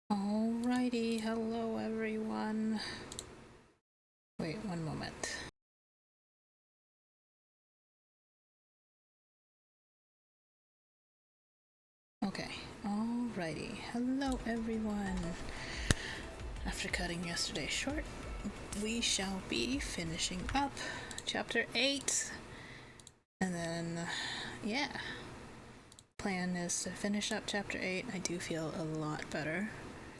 Alrighty, hello everyone. Wait, one moment. Okay, alrighty, hello everyone. After cutting yesterday short, we shall be finishing up chapter 8. And then, yeah. Plan is to finish up chapter 8. I do feel a lot better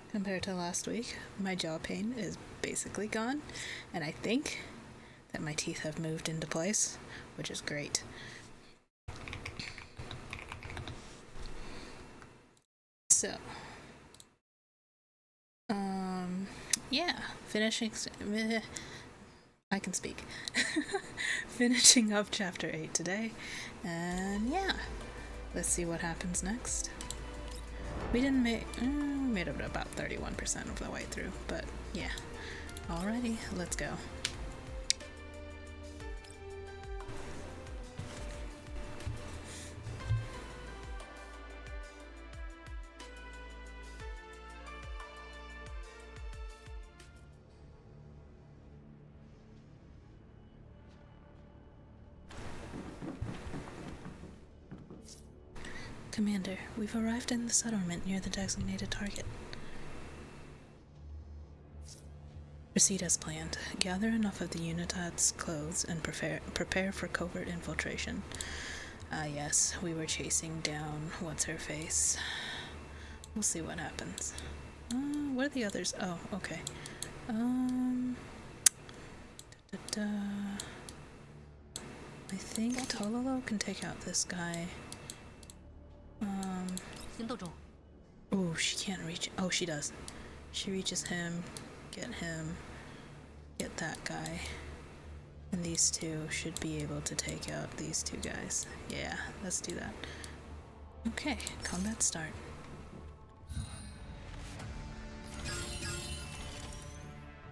compared to last week. My jaw pain is basically gone, and I think that my teeth have moved into place, which is great. So, yeah, I can speak. Finishing up chapter 8 today, and yeah, let's see what happens next. We didn't make, made it about 31% of the way through, but yeah. Alrighty, let's go. Commander, we've arrived in the settlement near the designated target. Proceed as planned. Gather enough of the Unitat's clothes and prepare for covert infiltration. Yes, we were chasing down what's-her-face. We'll see what happens. What are the others? Oh, okay. I think Tololo can take out this guy. Oh, she can't reach. Oh, she does. She reaches him, get that guy. And these two should be able to take out these two guys. Yeah, let's do that. Okay, combat start.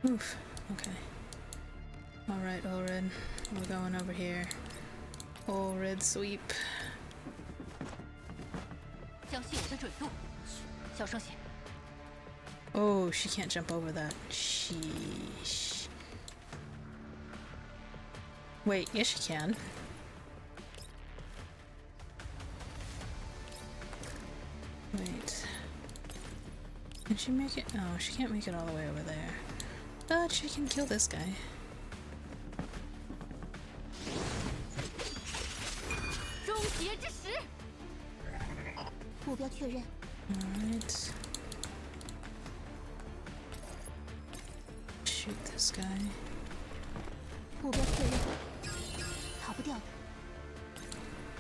Oof, okay. Alright, Ulrid, we're going over here. Ulrid sweep. Oh, she can't jump over that. Sheesh. Wait, yes she can. Wait. Can she make it? Oh, she can't make it all the way over there. But she can kill this guy. Alright. Shoot this guy.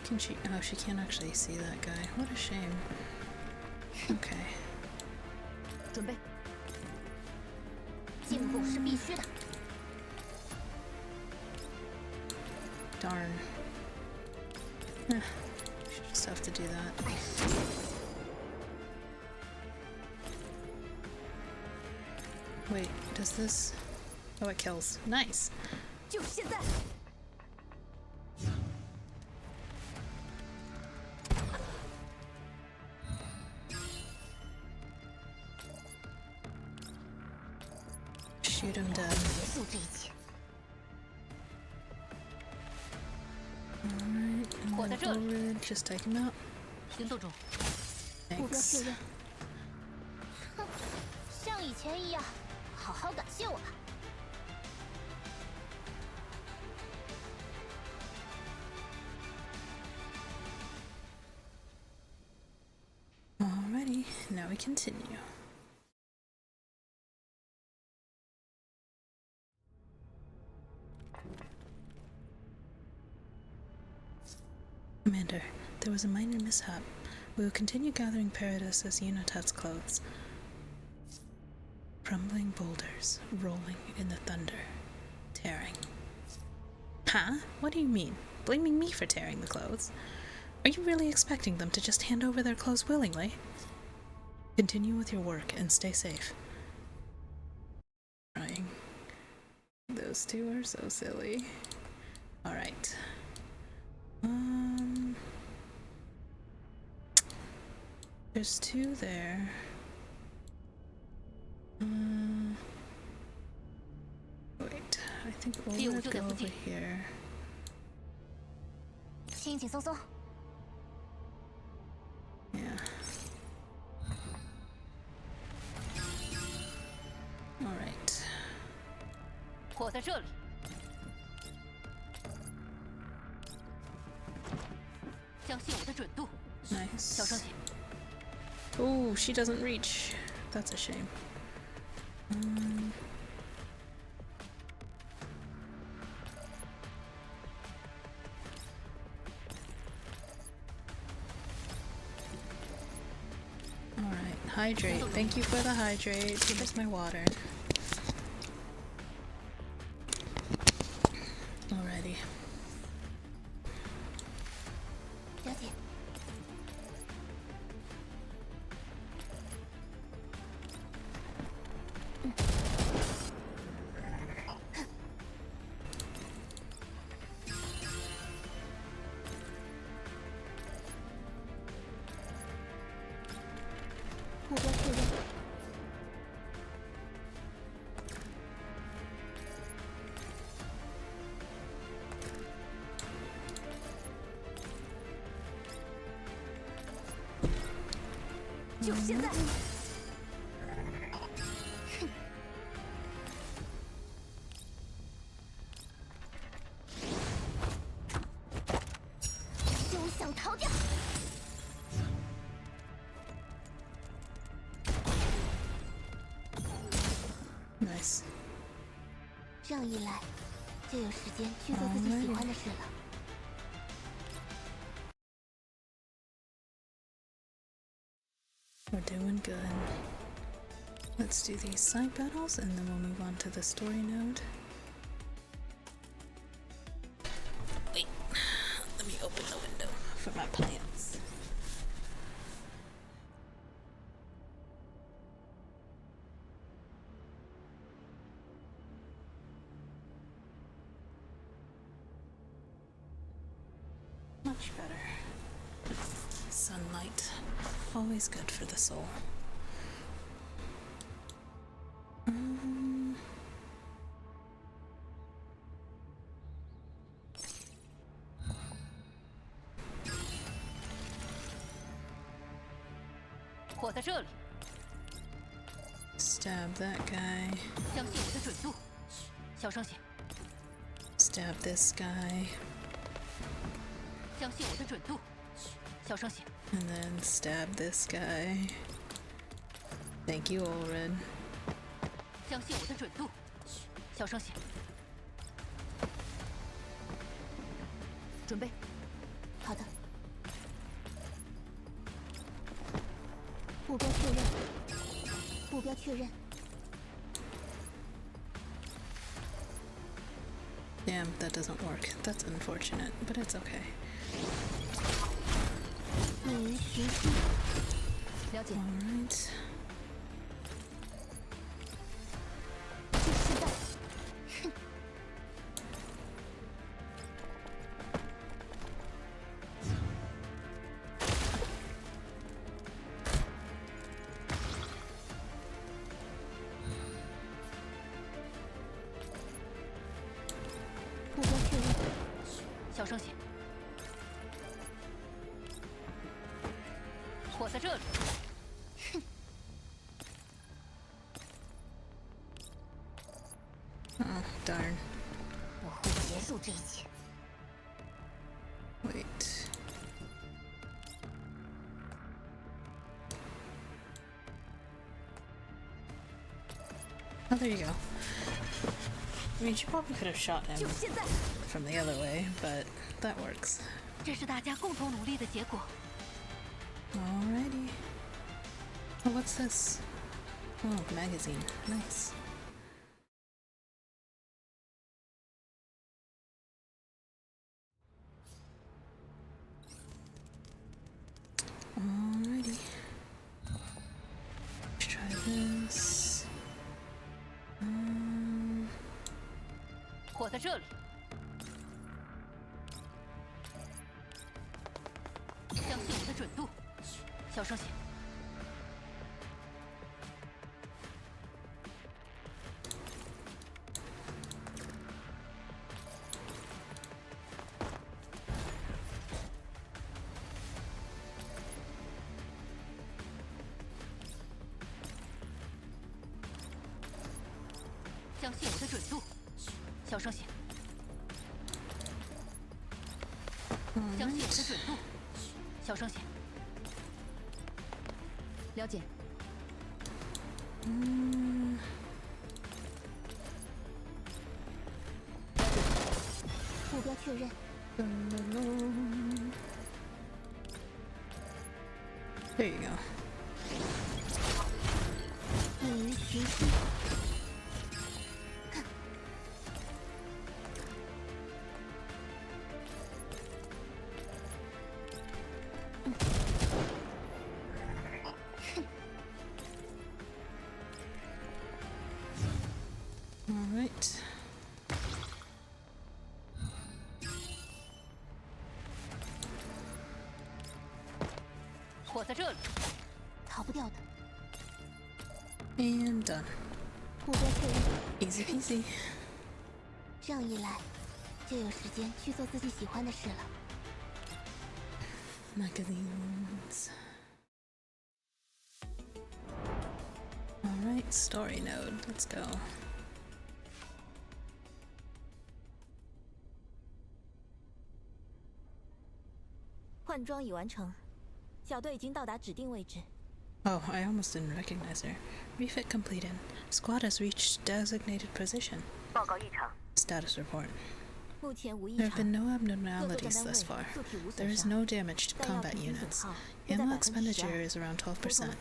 Can she? Oh, she can't actually see that guy. What a shame. Okay. Darn. Should just have to do that. Wait, does this... Oh, it kills. Nice! Shoot him dead. Alright, just take him out. Thanks. Alrighty, now we continue. Commander, there was a minor mishap. We will continue gathering Paradis as Unitat's clothes. Crumbling boulders, rolling in the thunder, tearing. Huh? What do you mean? Blaming me for tearing the clothes? Are you really expecting them to just hand over their clothes willingly? Continue with your work and stay safe. Trying. Those two are so silly. Alright. There's two there. gotta go over here. 轻轻松松。Yeah. All right. 火在这里。相信我的准度。 Nice. 小声些。 Oh, she doesn't reach. That's a shame. Alright, hydrate. Thank you for the hydrate. Here's my water. Alrighty. 了解。 目标确认。就现在！休想逃掉！ Nice. 这样一来，就有时间去做自己喜欢的事了。 We're doing good. Let's do these side battles and then we'll move on to the story node. Wait, let me open the window for my plants. Much better. Sunlight, always good for the soul. Mm. 火在这里。 Stab that guy. 相信我的准度。小声些。 Stab this guy. 相信我的准度。小声些。 And then stab this guy. Thank you, Ulred. 相信我的准度。小声些。准备。好的。目标确认。目标确认。 Damn, that doesn't work. That's unfortunate, but it's okay. 你寻思。了解。 Alright. 就现在。哼。目标确认。小声些。火在这里。哼。 Oh, darn. 我会结束这一切。 Wait. Oh, there you go. I mean, she probably could have shot him 就现在。 from the other way, but that works. 这是大家共同努力的结果。 Alrighty. Oh, what's this? Oh, magazine. Nice. Alrighty. Let's try this. 火在这里。相信我的准度。小声些。将线的准度，小声些。将线的准度，小声些。了解。目标确认。There you go. 易于学习。All right. 火在这里，逃不掉的。 And done. 目标确认。 Easy peasy. 这样一来，就有时间去做自己喜欢的事了。 Magazines. Alright, story node. Let's go. 换装已完成，小队已经到达指定位置。 Oh, I almost didn't recognize her. Refit completed. Squad has reached designated position. 报告异常。 Status report. 目前无异 There 常。 have been no abnormalities thus far. There is no damage to combat units. Ammo expenditure is around 12%.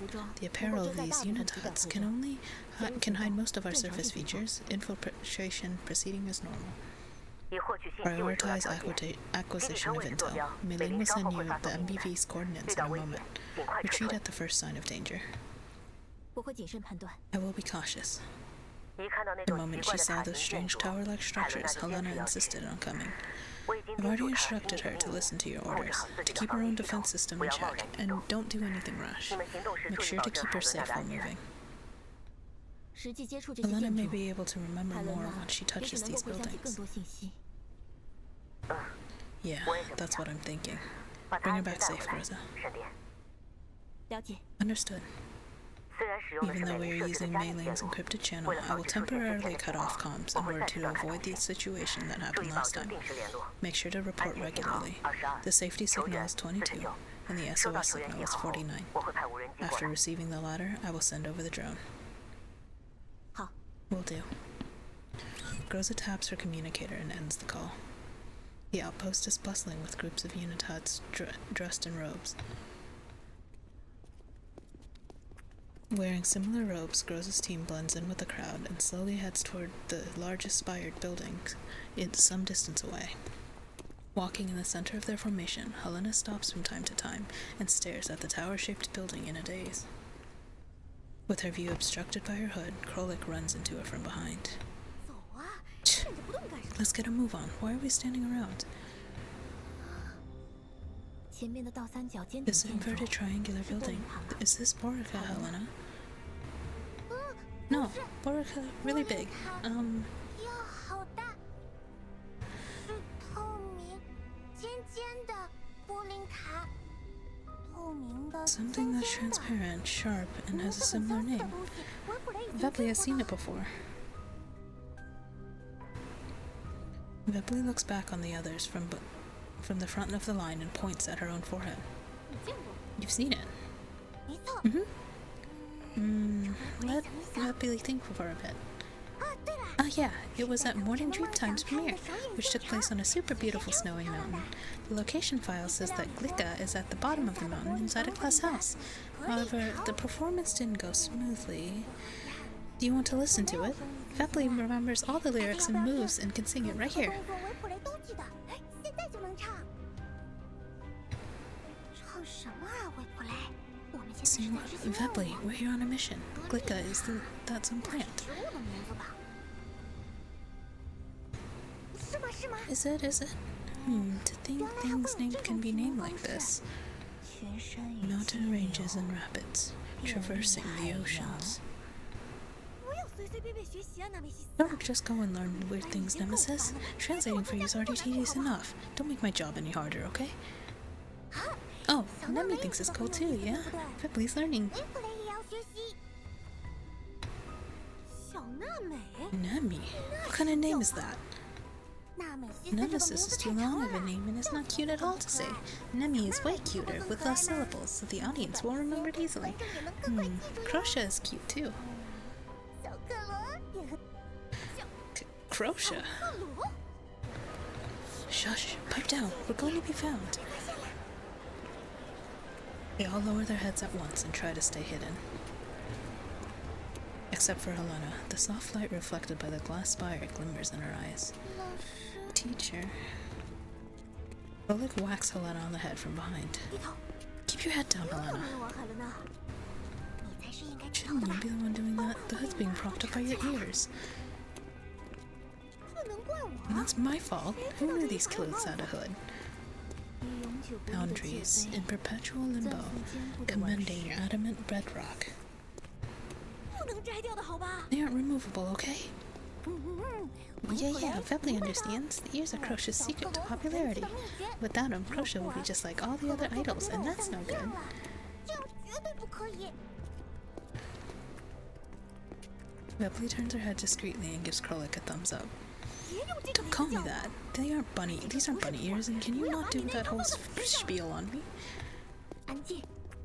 The apparel of these unit huts can hide most of our surface features. Infiltration proceeding as normal. 已获取信息为主要 Prioritize 条件。 acquisition of intel. Mei-Ling will send you the MBV's coordinates in a moment. Retreat at the first sign of danger. 我会谨慎判断。 I will be cautious. 一看到那 The 种奇 moment 怪 she 的 saw 塔 those 形建 strange 筑， tower-like 海伦娜 structures, 就坚 Helena 持要去。 insisted on coming. 我已经 I've 叮 already 嘱她 instructed 一 her to 定 listen to your 控制 orders, 好自己 to 的 keep 防 her 御 own 系统， defense system 不 in 要贸 check, 然移 and 动。 don't do anything rash. 你们行动时 Make 注意 sure 保 to 证 keep 海 her 伦娜 safe 的 while 安全。 moving. 实际接触这些 Helena 建 may 筑， be able to remember 海伦 more 娜 when she 也许 touches 能够 these 回想起更 buildings. 多信息。 Yeah, 我也这么 that's 想。 what I'm thinking. 把她 Bring her 安全 back 带 safe, 回来， Rosa. 闪电。了解。 Understood. 虽然使用的 Even 是 though 美 we 林 are 设置的 using 加密 Mei-Ling's 线路， encrypted channel, 为了 I 防 will 止出现先 temporarily 前的 cut 情 off 况， comms 我 in 会 order 再 to 次调查 avoid 通 the 讯， situation that 注 happened 意保 last 证 time. 定时联络。 Make sure to 安 report 全信号 regularly. 22， The safety 球 signal 员 is 22, 49， and the 收到 SOS 球员 signal 信 is 号后， 49. 我会派无人机过 After 来。 receiving the latter, I will send over the drone. 好， Will do. Groza taps her communicator and ends the call. The outpost is bustling with groups of unit huts dressed in robes. Wearing similar robes, Groza's team blends in with the crowd and slowly heads toward the largest spired buildings some distance away. Walking in the center of their formation, Helena stops from time to time and stares at the tower-shaped building in a daze. With her view obstructed by her hood, Krolik runs into her from behind. 走啊！站着不动干什么？ Let's get a move on. Why are we standing around? 前面的倒三角尖顶 This 建筑 inverted triangular 是玻璃 building. 塔吗？ Is this Borica, Helena? No, Borica, really big. 要好大，是透明、尖尖的玻璃塔，透明的。 Something that's transparent, sharp, and has a similar name. Vepli has seen it before. Vepli looks back on the others from the front of the line and points at her own forehead. 你见过？ You've seen it. 没错。 Let Vepli think for a bit. 啊，对了， Oh yeah, it was at Morning Dreamtime's premiere, which took place on a super beautiful snowy mountain. The location file says that Glicka is at the bottom of the mountain inside a glass house. However, the performance didn't go smoothly. Do you want to listen to it? Vepli remembers all the lyrics and moves and can sing it right here. 动作维普雷都记得，现在就能唱。唱什么啊，维普雷？我们现在是 Sing 在执行任务。 Vepli, we're here on a mission. Glicka is that some plant. 植物的名字吧？是吗？是吗？ Is it? To think things can be named like this. 全山与 Mountain ranges and rapids, traversing the oceans. 不要随随便便学习啊，纳梅西斯。 Don't just go and learn weird things, Nemesis. Translating for you is already tedious enough. Don't make my job any harder, okay? Oh, Nemi thinks it's cool too, yeah? Vepli's learning. 维普雷也要学习。小 Nami? What kind of name is that? Nemesis is too long of a name and it's not cute at all to say. Nemi is way cuter, with less syllables, so the audience will remember it easily. Crocea is cute too. Crocea? Shush, pipe down, we're going to be found. They all lower their heads at once and try to stay hidden. Except for Helena, the soft light reflected by the glass spire glimmers in her eyes. Teacher. Krolik whacks Helena on the head from behind. Keep your head down, Helena. Shouldn't you be the one doing that? The hood's being propped up by your ears. And that's my fault. Who knew these clothes had a hood? Boundaries, in perpetual limbo, commending adamant bedrock. They aren't removable, okay? Yeah, Febly understands. The ears are Crocea's secret to popularity. Without them, Crocea will be just like all the other idols, and that's no good. Febly turns her head discreetly and gives Krolik a thumbs up. Don't call me that. These aren't bunny ears, and can you not do that whole spiel on me?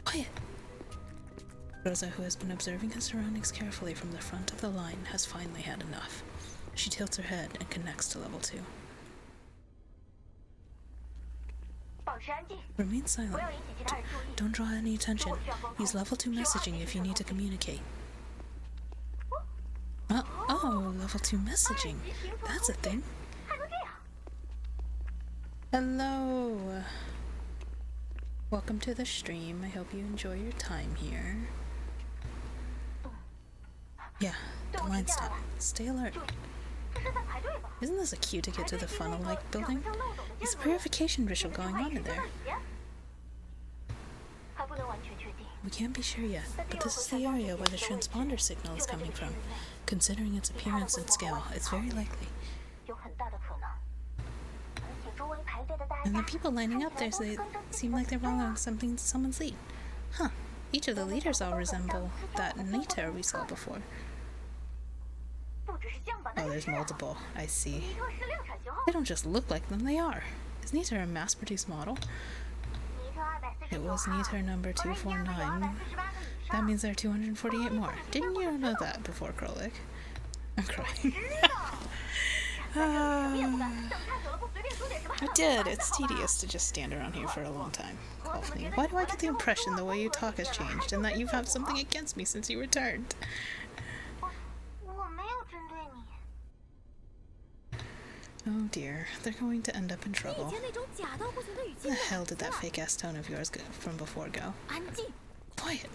Quiet! Rosa, who has been observing his surroundings carefully from the front of the line, has finally had enough. She tilts her head and connects to level 2. Remain silent. Don't draw any attention. Use level 2 messaging if you need to communicate. Oh, level 2 messaging. That's a thing. Hello. Welcome to the stream. I hope you enjoy your time here. Yeah, the line stop. Stay alert. Isn't this a cue to get to the funnel-like building? There's a purification ritual going on in there. We can't be sure yet, but this is the area where the transponder signal is coming from. Considering its appearance and scale, it's very likely. And the people lining up there seem like they're following someone's lead. Huh. Each of the leaders all resemble that Niter we saw before. Oh, there's multiple. I see. They don't just look like them, they are. Is Niter a mass-produced model? It was Niter number 249. That means there are 248 more. Didn't you know that before, Krolik? I'm crying. I did. It's tedious to just stand around here for a long time. Coughing. Why do I get the impression the way you talk has changed and that you've had something against me since you returned? Oh dear, they're going to end up in trouble. Where the hell did that fake-ass tone of yours from before go? Quiet!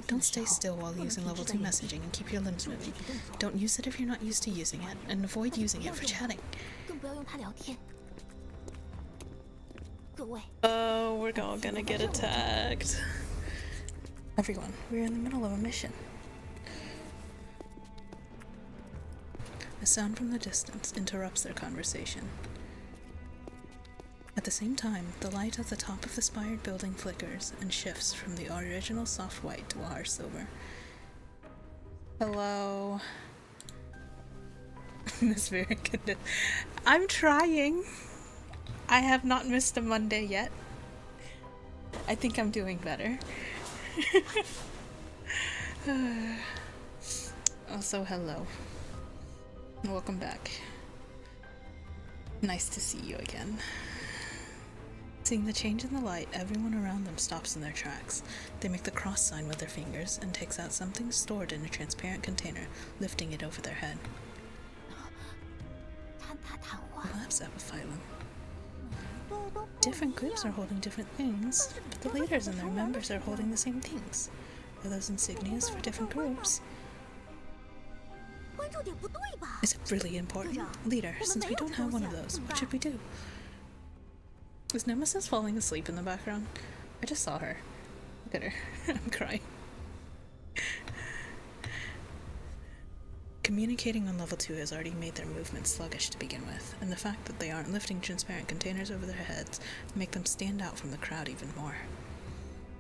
Don't stay still while using level 2 messaging and keep your limbs moving. Don't use it if you're not used to using it, and avoid using it for chatting. Oh, we're all gonna get attacked. Everyone, we're in the middle of a mission. A sound from the distance interrupts their conversation. At the same time, the light at the top of the spired building flickers and shifts from the original soft white to a harsh silver. Hello. That's very good. I'm trying. I have not missed a Monday yet. I think I'm doing better. Also, hello. Welcome back. Nice to see you again. Seeing the change in the light, everyone around them stops in their tracks. They make the cross sign with their fingers and takes out something stored in a transparent container, lifting it over their head. Labs epiphyllum. Different groups are holding different things, but the leaders and their members are holding the same things. Are those insignias for different groups? Is it really important? Leader, since we don't have one of those, what should we do? Is Nemesis falling asleep in the background? I just saw her. Look at her. I'm crying. Communicating on level 2 has already made their movements sluggish to begin with, and the fact that they aren't lifting transparent containers over their heads make them stand out from the crowd even more.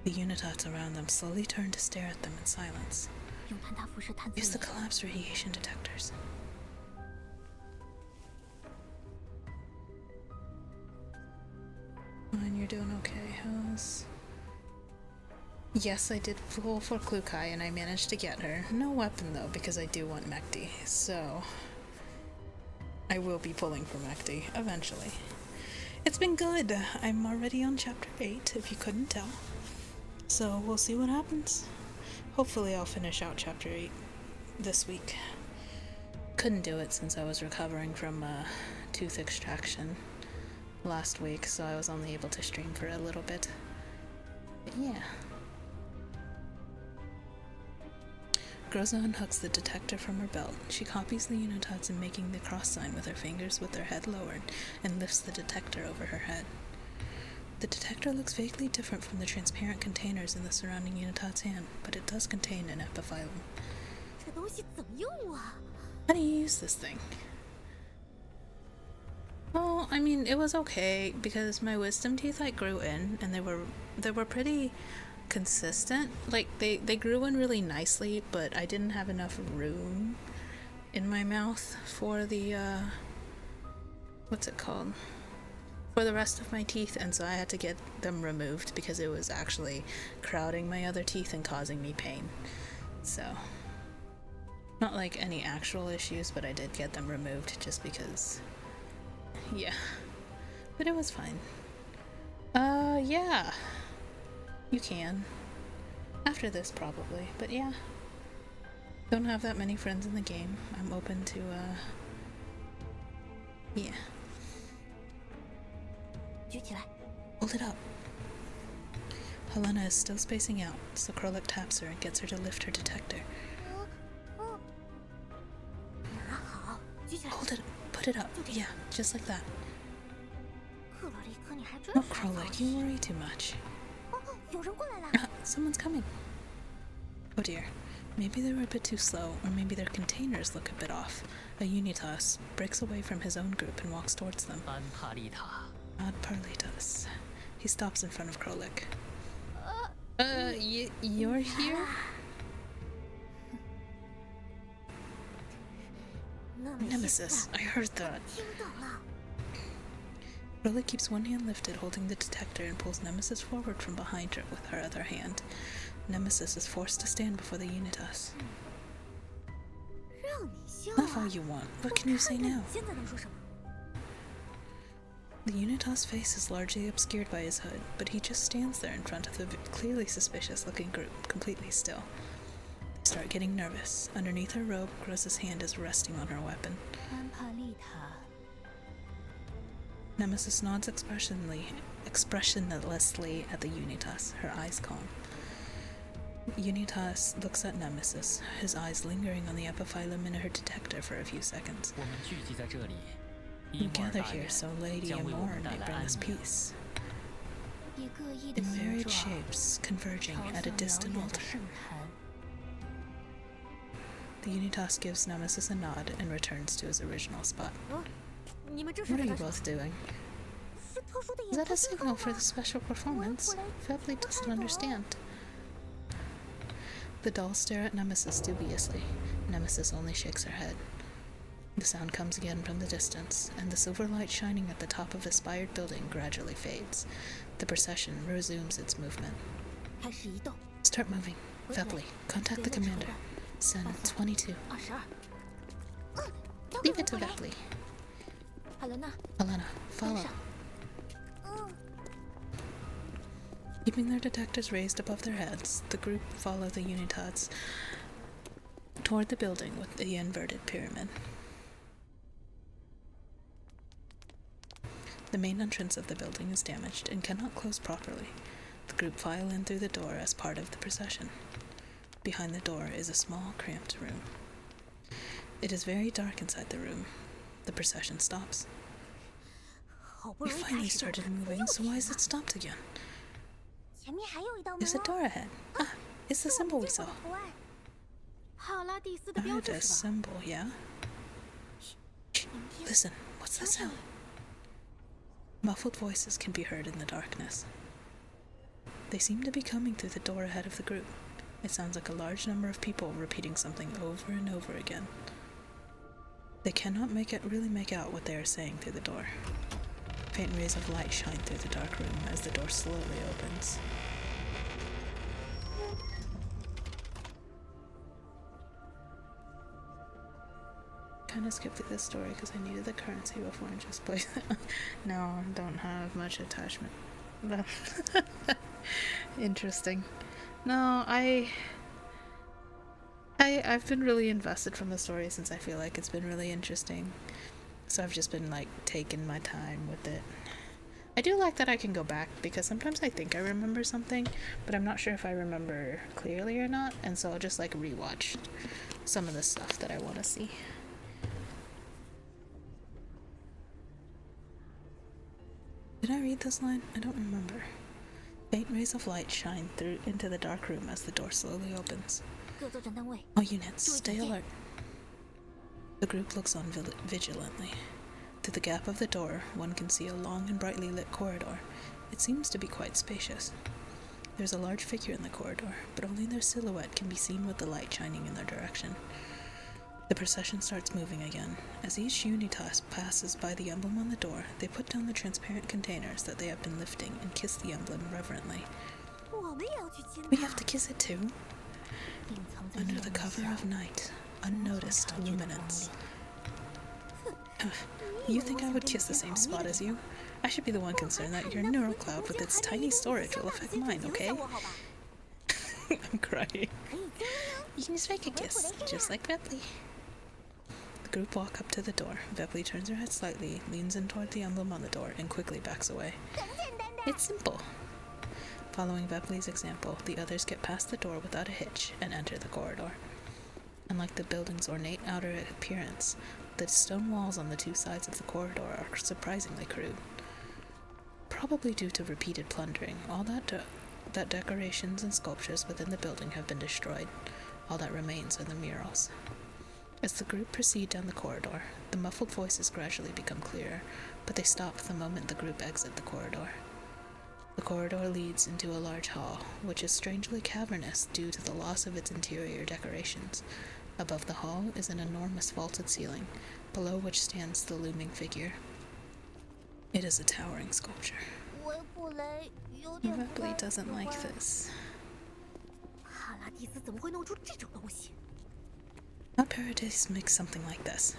The unitats around them slowly turn to stare at them in silence. 用坍塌辐射探测 Use the 仪。 collapse radiation detectors. Fine, you're doing okay. How's... Yes, I did pull for Klukai and I managed to get her. No weapon though, because I do want Mekti, so... I will be pulling for Mekti, eventually. It's been good! I'm already on chapter 8, if you couldn't tell. So we'll see what happens. Hopefully I'll finish out chapter 8 this week. Couldn't do it since I was recovering from tooth extraction last week, so I was only able to stream for a little bit. But yeah. Groza unhooks the detector from her belt. She copies the unitods in making the cross sign with her fingers with her head lowered and lifts the detector over her head. The detector looks vaguely different from the transparent containers in the surrounding unitod's hand, but it does contain an epiphyllum. 这东西怎么用啊？ How do you use this thing? Well, I mean, it was okay because my wisdom teeth like grew in and they were pretty consistent. Like they grew in really nicely, but I didn't have enough room in my mouth for the what's it called? For the rest of my teeth, and so I had to get them removed because it was actually crowding my other teeth and causing me pain. So not like any actual issues, but I did get them removed just because, yeah. But it was fine. Yeah. You can. After this, probably. But yeah. Don't have that many friends in the game. I'm open to, yeah. 举起来。 Hold it up. Helena is still spacing out, so Krolik taps her and gets her to lift her detector. 好，举起来。 Hold it. Put it up. Yeah, just like that. 克洛丽克，你还真 Oh, 是 Krolik, you worry too much. 哦，有人过来了。 Someone's coming. Oh dear. Maybe they were a bit too slow, or maybe their containers look a bit off. A Unitas breaks away from his own group and walks towards them. 安帕丽塔， Odd Parlitas. He stops in front of Krolik. You're here? Nemesis, I heard that. 听到了。 Krolik keeps one hand lifted, holding the detector, and pulls Nemesis forward from behind her with her other hand. Nemesis is forced to stand before the Unitas. 让你笑 Laugh 啊 all you want. What can you say 看看 now? 你现在能说什么？ The Unitas' face is largely obscured by his hood, but he just stands there in front of the clearly suspicious-looking group, completely still. They start getting nervous. Underneath her robe, Groza's hand is resting on her weapon. 安帕丽塔， Nemesis nods expressionlessly at the Unitas, her eyes calm. Unitas looks at Nemesis, his eyes lingering on the epiphyllum in her detector for a few seconds. 我们聚集在这里， We 伊莫尔 gather 大 here 人 so Lady 将为我 Amor 们带 may 来 bring 安 us 宁。 peace. 以各异的 In 形 varied 状 shapes, converging 朝 at a 向遥 distant 远的 altar. 圣坛。 The Unitas gives Nemesis a nod and returns to his original spot. 你们这是 What 在 are you 干什么？ both doing? 是特殊的 Is 演 that 出 a 信 signal 号 for 吗 the special performance? Febly doesn't understand. The dolls stare at Nemesis dubiously. Nemesis only shakes her head. The sound comes again from the distance, and the silver light shining at the top of a spired building gradually fades. The procession resumes its movement. 开始移动。 Start moving. Febly, contact the commander. Send 22. 22。 交给 Leave 我 it to 过来。 Febly. 海伦娜， Helena, 跟 follow. 上。 Keeping their detectors raised above their heads, the group follow the Unitats toward the building with the inverted pyramid. The main entrance of the building is damaged and cannot close properly. The group file in through the door as part of the procession. Behind the door is a small, cramped room. It is very dark inside the room. The procession stops. 好不 We 容易开 finally 始的 started moving, so why is it stopped again? 前面还有一道门 There's a 哦 door ahead. Ah, it's the 是我 symbol 们 we 见过 saw. 的图案。帕拉蒂斯的标 Ah, 志 the 是吧？ symbol, yeah? Listen, what's the sound? Muffled voices can be heard in the darkness. They seem to be coming through the door ahead of the group. It sounds like a large number of people repeating something over and over again. They cannot really make out what they are saying through the door. Faint rays of light shine through the dark room as the door slowly opens. Kind of skipped through this story because I needed the currency before I just placed it. No, I don't have much attachment. Interesting. No, I've been really invested from the story since I feel like it's been really interesting. So I've just been like taking my time with it. I do like that I can go back because sometimes I think I remember something, but I'm not sure if I remember clearly or not, and so I'll just like rewatch some of the stuff that I want to see. Did I read this line? I don't remember. Faint rays of light shine through into the dark room as the door slowly opens. All units, stay alert. The group looks on vigilantly. Through the gap of the door, one can see a long and brightly lit corridor. It seems to be quite spacious. There's a large figure in the corridor, but only their silhouette can be seen with the light shining in their direction. The procession starts moving again. As each unitas passes by the emblem on the door, they put down the transparent containers that they have been lifting and kiss the emblem reverently. We have to kiss it too? Under the cover of night, unnoticed luminance. You think I would kiss the same spot as you? I should be the one concerned that your neural cloud with its tiny storage will affect mine, okay? I'm crying. You can just make a kiss, just like Bepley. The group walk up to the door. Bepley turns her head slightly, leans in toward the emblem on the door, and quickly backs away. It's simple. Following Bepley's example, the others get past the door without a hitch and enter the corridor. Unlike the building's ornate outer appearance, the stone walls on the two sides of the corridor are surprisingly crude. Probably due to repeated plundering, all that decorations and sculptures within the building have been destroyed. All that remains are the murals. As the group proceed down the corridor, the muffled voices gradually become clearer, but they stop the moment the group exit the corridor. The corridor leads into a large hall, which is strangely cavernous due to the loss of its interior decorations. Above the hall is an enormous vaulted ceiling, below which stands the looming figure. It is a towering sculpture. Bepley doesn't like this. How Paradise makes something like this?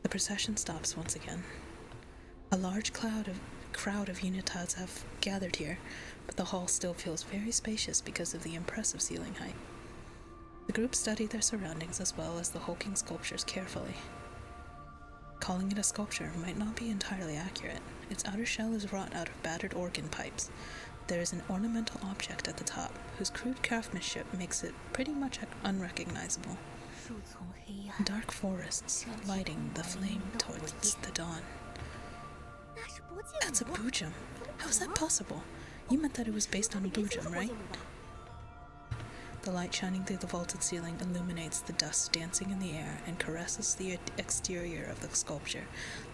The procession stops once again. A large crowd of unitas have gathered here, but the hall still feels very spacious because of the impressive ceiling height. The group study their surroundings as well as the hulking sculptures carefully. Calling it a sculpture might not be entirely accurate. Its outer shell is wrought out of battered organ pipes. There is an ornamental object at the top, whose crude craftsmanship makes it pretty much unrecognizable. Dark forests, lighting the flame towards the dawn. That's a boojum. How is that possible? You meant that it was based on a boojum, right? The light shining through the vaulted ceiling illuminates the dust dancing in the air and caresses the exterior of the sculpture,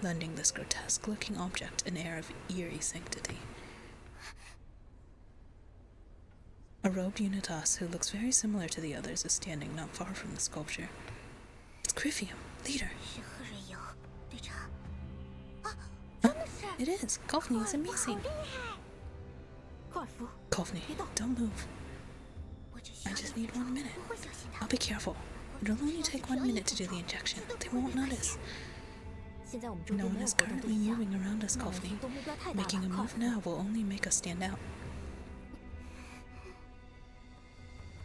lending this grotesque-looking object an air of eerie sanctity. A robed unitas who looks very similar to the others is standing not far from the sculpture. It's Griffium, leader. It is. Kofni is amazing. Kofni, don't move. I just need 1 minute. I'll be careful. It'll only take 1 minute to do the injection. They won't notice. No one is currently moving around us, Kofni. Making a move now will only make us stand out.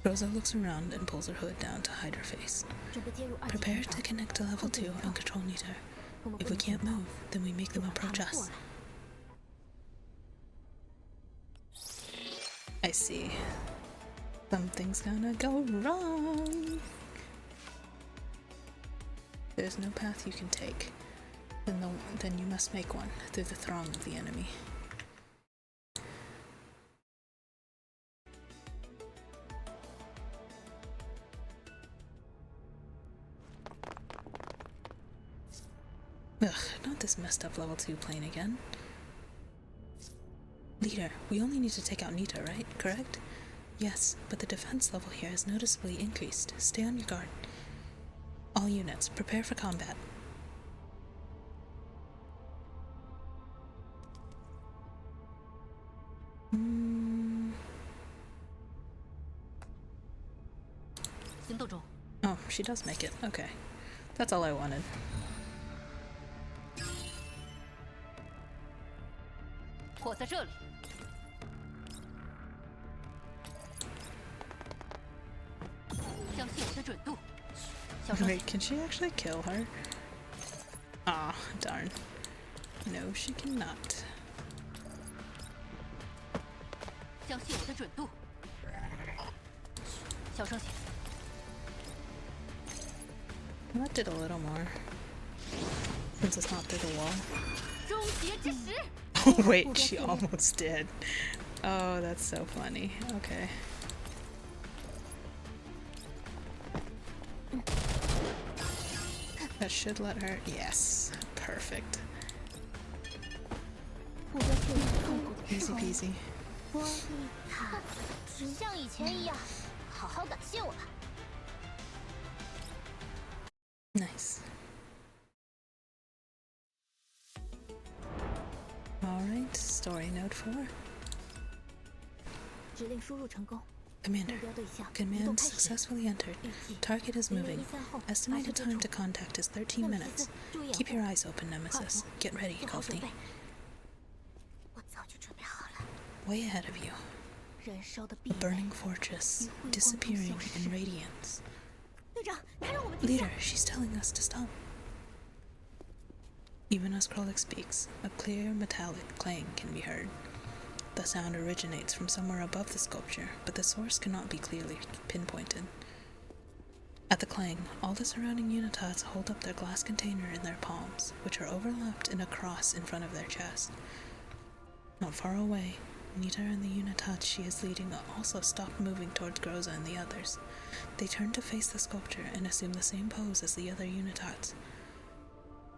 Rosa looks around and pulls her hood down to hide her face. Prepare to connect to level 2 and control Nita. If we can't move, then we make them approach us. I see. Something's gonna go wrong. There's no path you can take. Then you must make one through the throng of the enemy. Ugh, not this messed up level 2 plane again. Leader, we only need to take out Nita, right? Correct? Yes, but the defense level here has noticeably increased. Stay on your guard. All units, prepare for combat. Oh, she does make it. Okay. That's all I wanted. Wait, can she actually kill her? Ah, darn. No, she cannot. Well, that did a little more. Since it's not through the wall. Oh wait, she almost did. Oh, that's so funny. Okay. That should let her. Yes. Perfect. Easy peasy. Nice. Alright, story note 4. Commander, command successfully entered. Target is moving. Estimated time to contact is 13 minutes. Keep your eyes open, Nemesis. Get ready, Kofni. Way ahead of you. A burning fortress, disappearing in radiance. Leader, she's telling us to stop. Even as Krolik speaks, a clear metallic clang can be heard. The sound originates from somewhere above the sculpture, but the source cannot be clearly pinpointed. At the clang, all the surrounding Unitats hold up their glass container in their palms, which are overlapped in a cross in front of their chest. Not far away, Nita and the Unitats she is leading also stop moving towards Groza and the others. They turn to face the sculpture and assume the same pose as the other Unitats.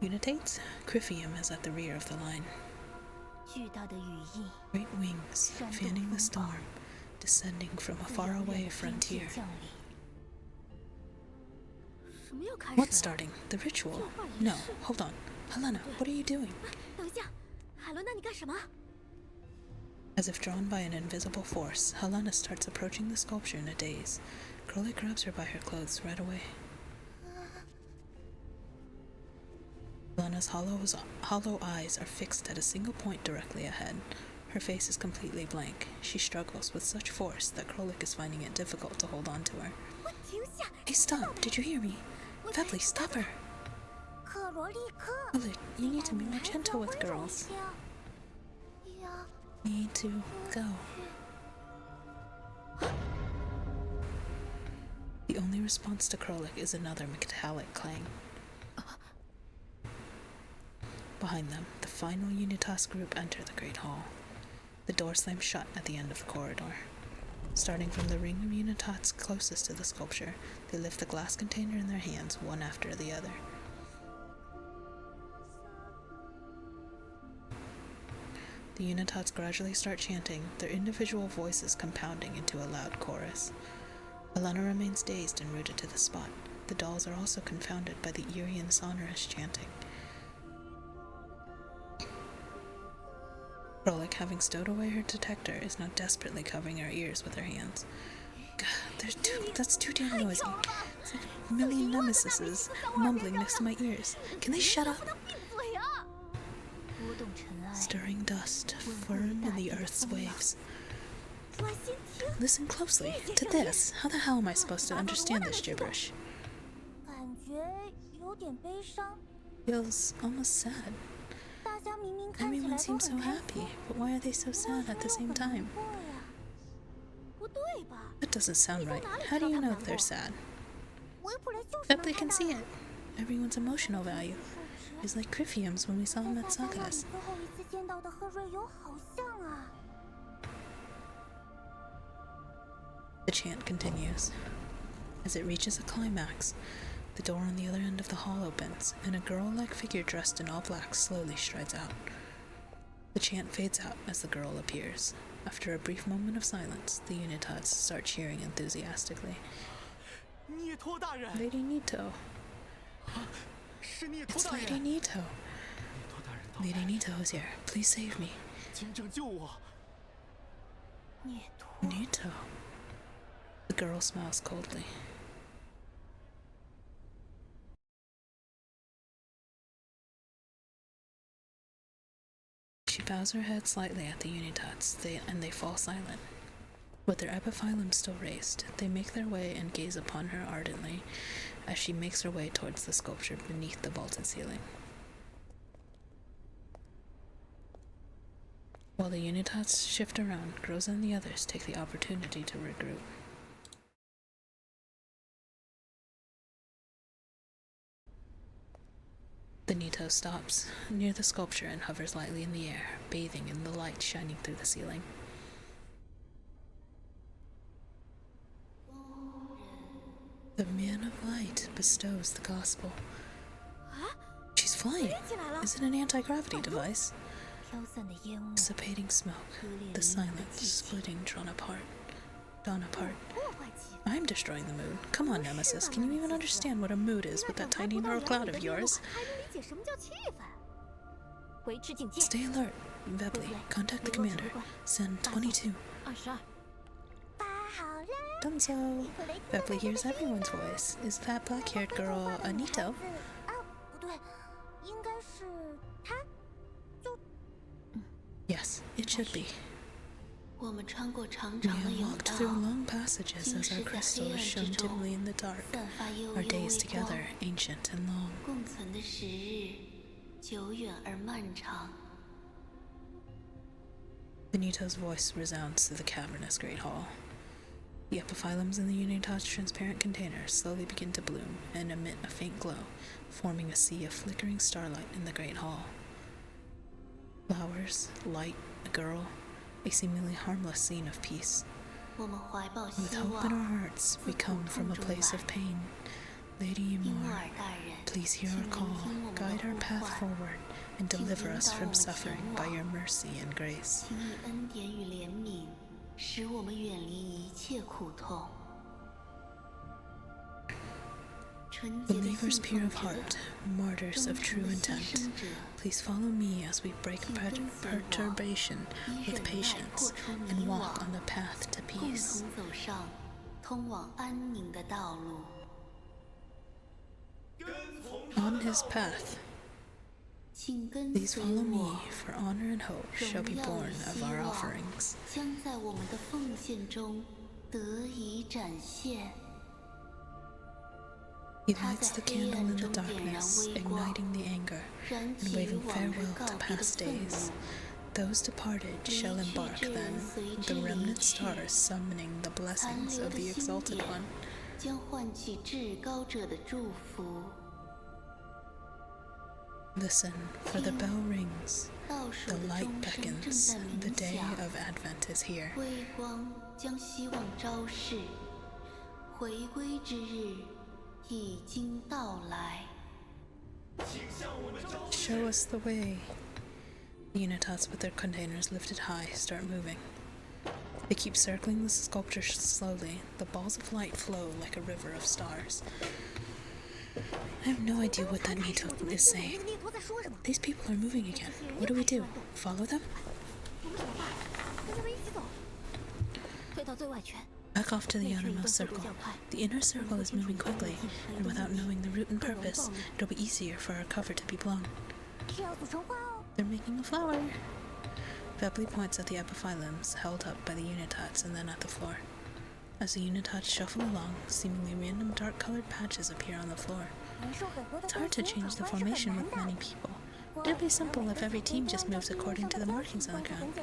Unitates? Criphium is at the rear of the line. Great wings, fanning the storm, descending from a faraway frontier. What's starting? The ritual? No, hold on. Helena, what are you doing? As if drawn by an invisible force, Helena starts approaching the sculpture in a daze. Krolik grabs her by her clothes right away. Helena's hollow eyes are fixed at a single point directly ahead. Her face is completely blank. She struggles with such force that Krolik is finding it difficult to hold on to her. Hey, stop! Did you hear me? Febly, stop her! Krolik, you need to be more gentle with girls. Need to go. The only response to Krolik is another metallic clang. Behind them, the final Unitas group enter the Great Hall. The door slams shut at the end of the corridor. Starting from the ring of Unitats closest to the sculpture, they lift the glass container in their hands, one after the other. The Unitats gradually start chanting, their individual voices compounding into a loud chorus. Helena remains dazed and rooted to the spot. The dolls are also confounded by the eerie and sonorous chanting. Krolik, having stowed away her detector, is now desperately covering her ears with her hands. God, that's too damn noisy. It's like a million nemesises mumbling next to my ears. Can they shut up? Stirring dust, firm in the earth's waves. Listen closely to this. How the hell am I supposed to understand this gibberish? Feels almost sad. Everyone seems so happy, but why are they so sad at the same time? That doesn't sound right. How do you know if they're sad? Febly can see it. Everyone's emotional value is like Criphium's when we saw him at Saga's. The chant continues. As it reaches a climax, the door on the other end of the hall opens, and a girl-like figure dressed in all black slowly strides out. The chant fades out as the girl appears. After a brief moment of silence, the Unitats start cheering enthusiastically. Lady Nito. It's Lady Nito. Lady Nito is here. Please save me. Nito. The girl smiles coldly. She bows her head slightly at the Unitats, and they fall silent. With their epiphyllums still raised, they make their way and gaze upon her ardently as she makes her way towards the sculpture beneath the vaulted ceiling. While the Unitats shift around, Groza and the others take the opportunity to regroup. The Nito stops near the sculpture and hovers lightly in the air, bathing in the light shining through the ceiling. The Man of Light bestows the gospel. She's flying! Is it an anti-gravity device? Dissipating smoke, the silence splitting drawn apart. I'm destroying the mood. Come on, Nemesis, can you even understand what a mood is with that tiny neural cloud of yours? Stay alert. Vepley, contact the commander. Send 22. Done so. Vepley hears everyone's voice. Is that black-haired girl a Nito? Yes, it should be. We have walked through long passages as our crystal is shown dimly in the dark, our days together ancient and long. Benito's voice resounds through the cavernous great hall. The epiphyllums in the Unitat's transparent container slowly begin to bloom and emit a faint glow, forming a sea of flickering starlight in the great hall. Flowers, light, a girl, a seemingly harmless scene of peace. With hope in our hearts, we come from a place of pain. Lady Ymor, please hear our call, guide our path forward, and deliver us from suffering by your mercy and grace. Believers pure of heart, martyrs of true intent, please follow me as we break perturbation with patience and walk on the path to peace. On his path, please follow me, for honor and hope shall be born of our offerings. He lights the candle in the darkness, igniting the anger, and waving farewell to past days. Those departed shall embark then, the remnant stars summoning the blessings of the Exalted One. Listen, for the bell rings, the light beckons, the day of Advent is here. Show us the way. The Unitats with their containers lifted high start moving. They keep circling the sculpture slowly. The balls of light flow like a river of stars. I have no idea what that Nito is saying. These people are moving again. What do we do? Follow them? Back off to the outermost circle. The inner circle is moving quickly, and without knowing the route and purpose, it'll be easier for our cover to be blown. They're making a flower. Vepley points at the epiphyllums held up by the Unitats and then at the floor. As the Unitats shuffle along, seemingly random dark-colored patches appear on the floor. It's hard to change the formation with many people. It'll be simple if every team just moves according to the markings on the ground.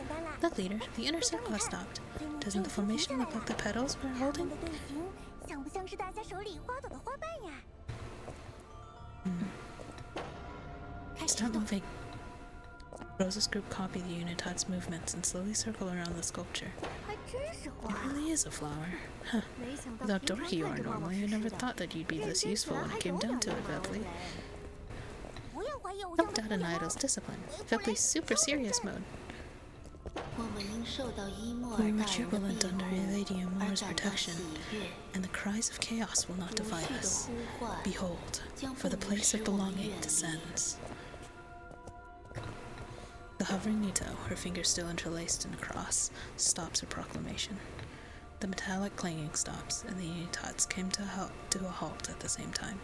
Look, leader, the inner circle has stopped. Doesn't the formation look like the petals we're holding? Start moving. Rosa's group copy the Unitat's movements and slowly circle around the sculpture. It really is a flower. Huh. Without dorky you are normally, I never thought that you'd be this useful when it came down to it, Vepley. Don't doubt an idol's discipline. Vepley's super serious mode. We were jubilant under Lady Amour's protection, and the cries of chaos will not divide us. Behold, for the place of belonging descends. The hovering Nito, her fingers still interlaced in a cross, stops her proclamation. The metallic clanging stops, and the Unitots came to a halt at the same time.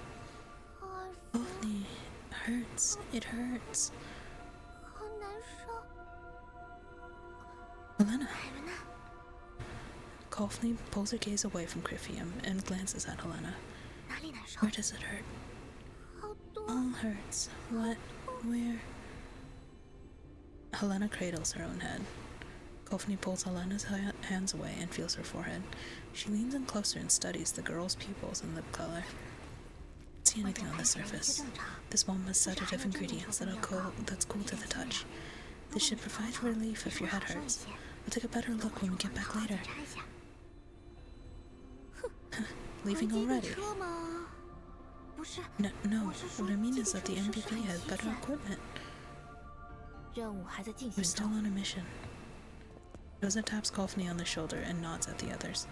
Only hurts. It hurts. 好难受。 Helena. Coldly pulls her gaze away from Criphium and glances at Helena. 哪里难受？ Where does it hurt? 好多。 All hurts. What? Where? Helena cradles her own head. Kofni pulls Helena's hands away and feels her forehead. She leans in closer and studies the girl's pupils and lip color. Don't see anything on the surface. This bomb has sedative ingredients that's cool to the touch. This should provide relief if your head hurts. We'll take a better look when we get back later. Leaving already? 车吗？不是。 No. What I mean is that the MVP has better equipment. 任务还在进 We're 行 still 中。 on a mission. Rosa taps Kofni on the shoulder and nods at the others.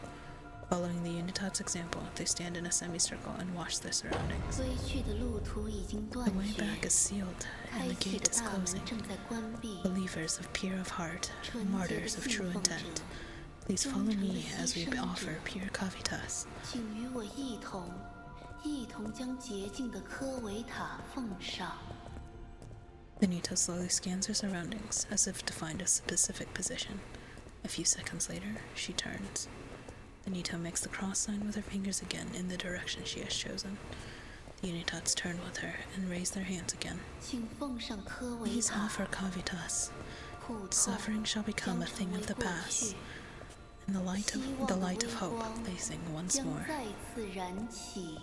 Following the Unitat's example, they stand in a semicircle and watch their surroundings. 归去的路途已经断 The way 绝， back is sealed, 开 and the 启 gate 的 is 大门 closing. 正在关闭。 Believers of pure of heart, 纯洁的 martyrs of 信 true 奉者， intent, please follow 忠诚的 me as 牺 we 牲者， offer pure cavitas. 请与我一同将洁净的科维塔奉上。 Benito slowly scans her surroundings, as if to find a specific position. A few seconds later, she turns. Benito makes the cross sign with her fingers again in the direction she has chosen. The Unitats turn with her and raise their hands again. 请奉上科维 Please 塔， offer cavitas. 苦痛 Suffering shall become 将 a 成 thing 为 of the 过 past, 去， and the light 希 of 望 the 的 light 微 of hope 光 blazing once 将 more. 再次燃起。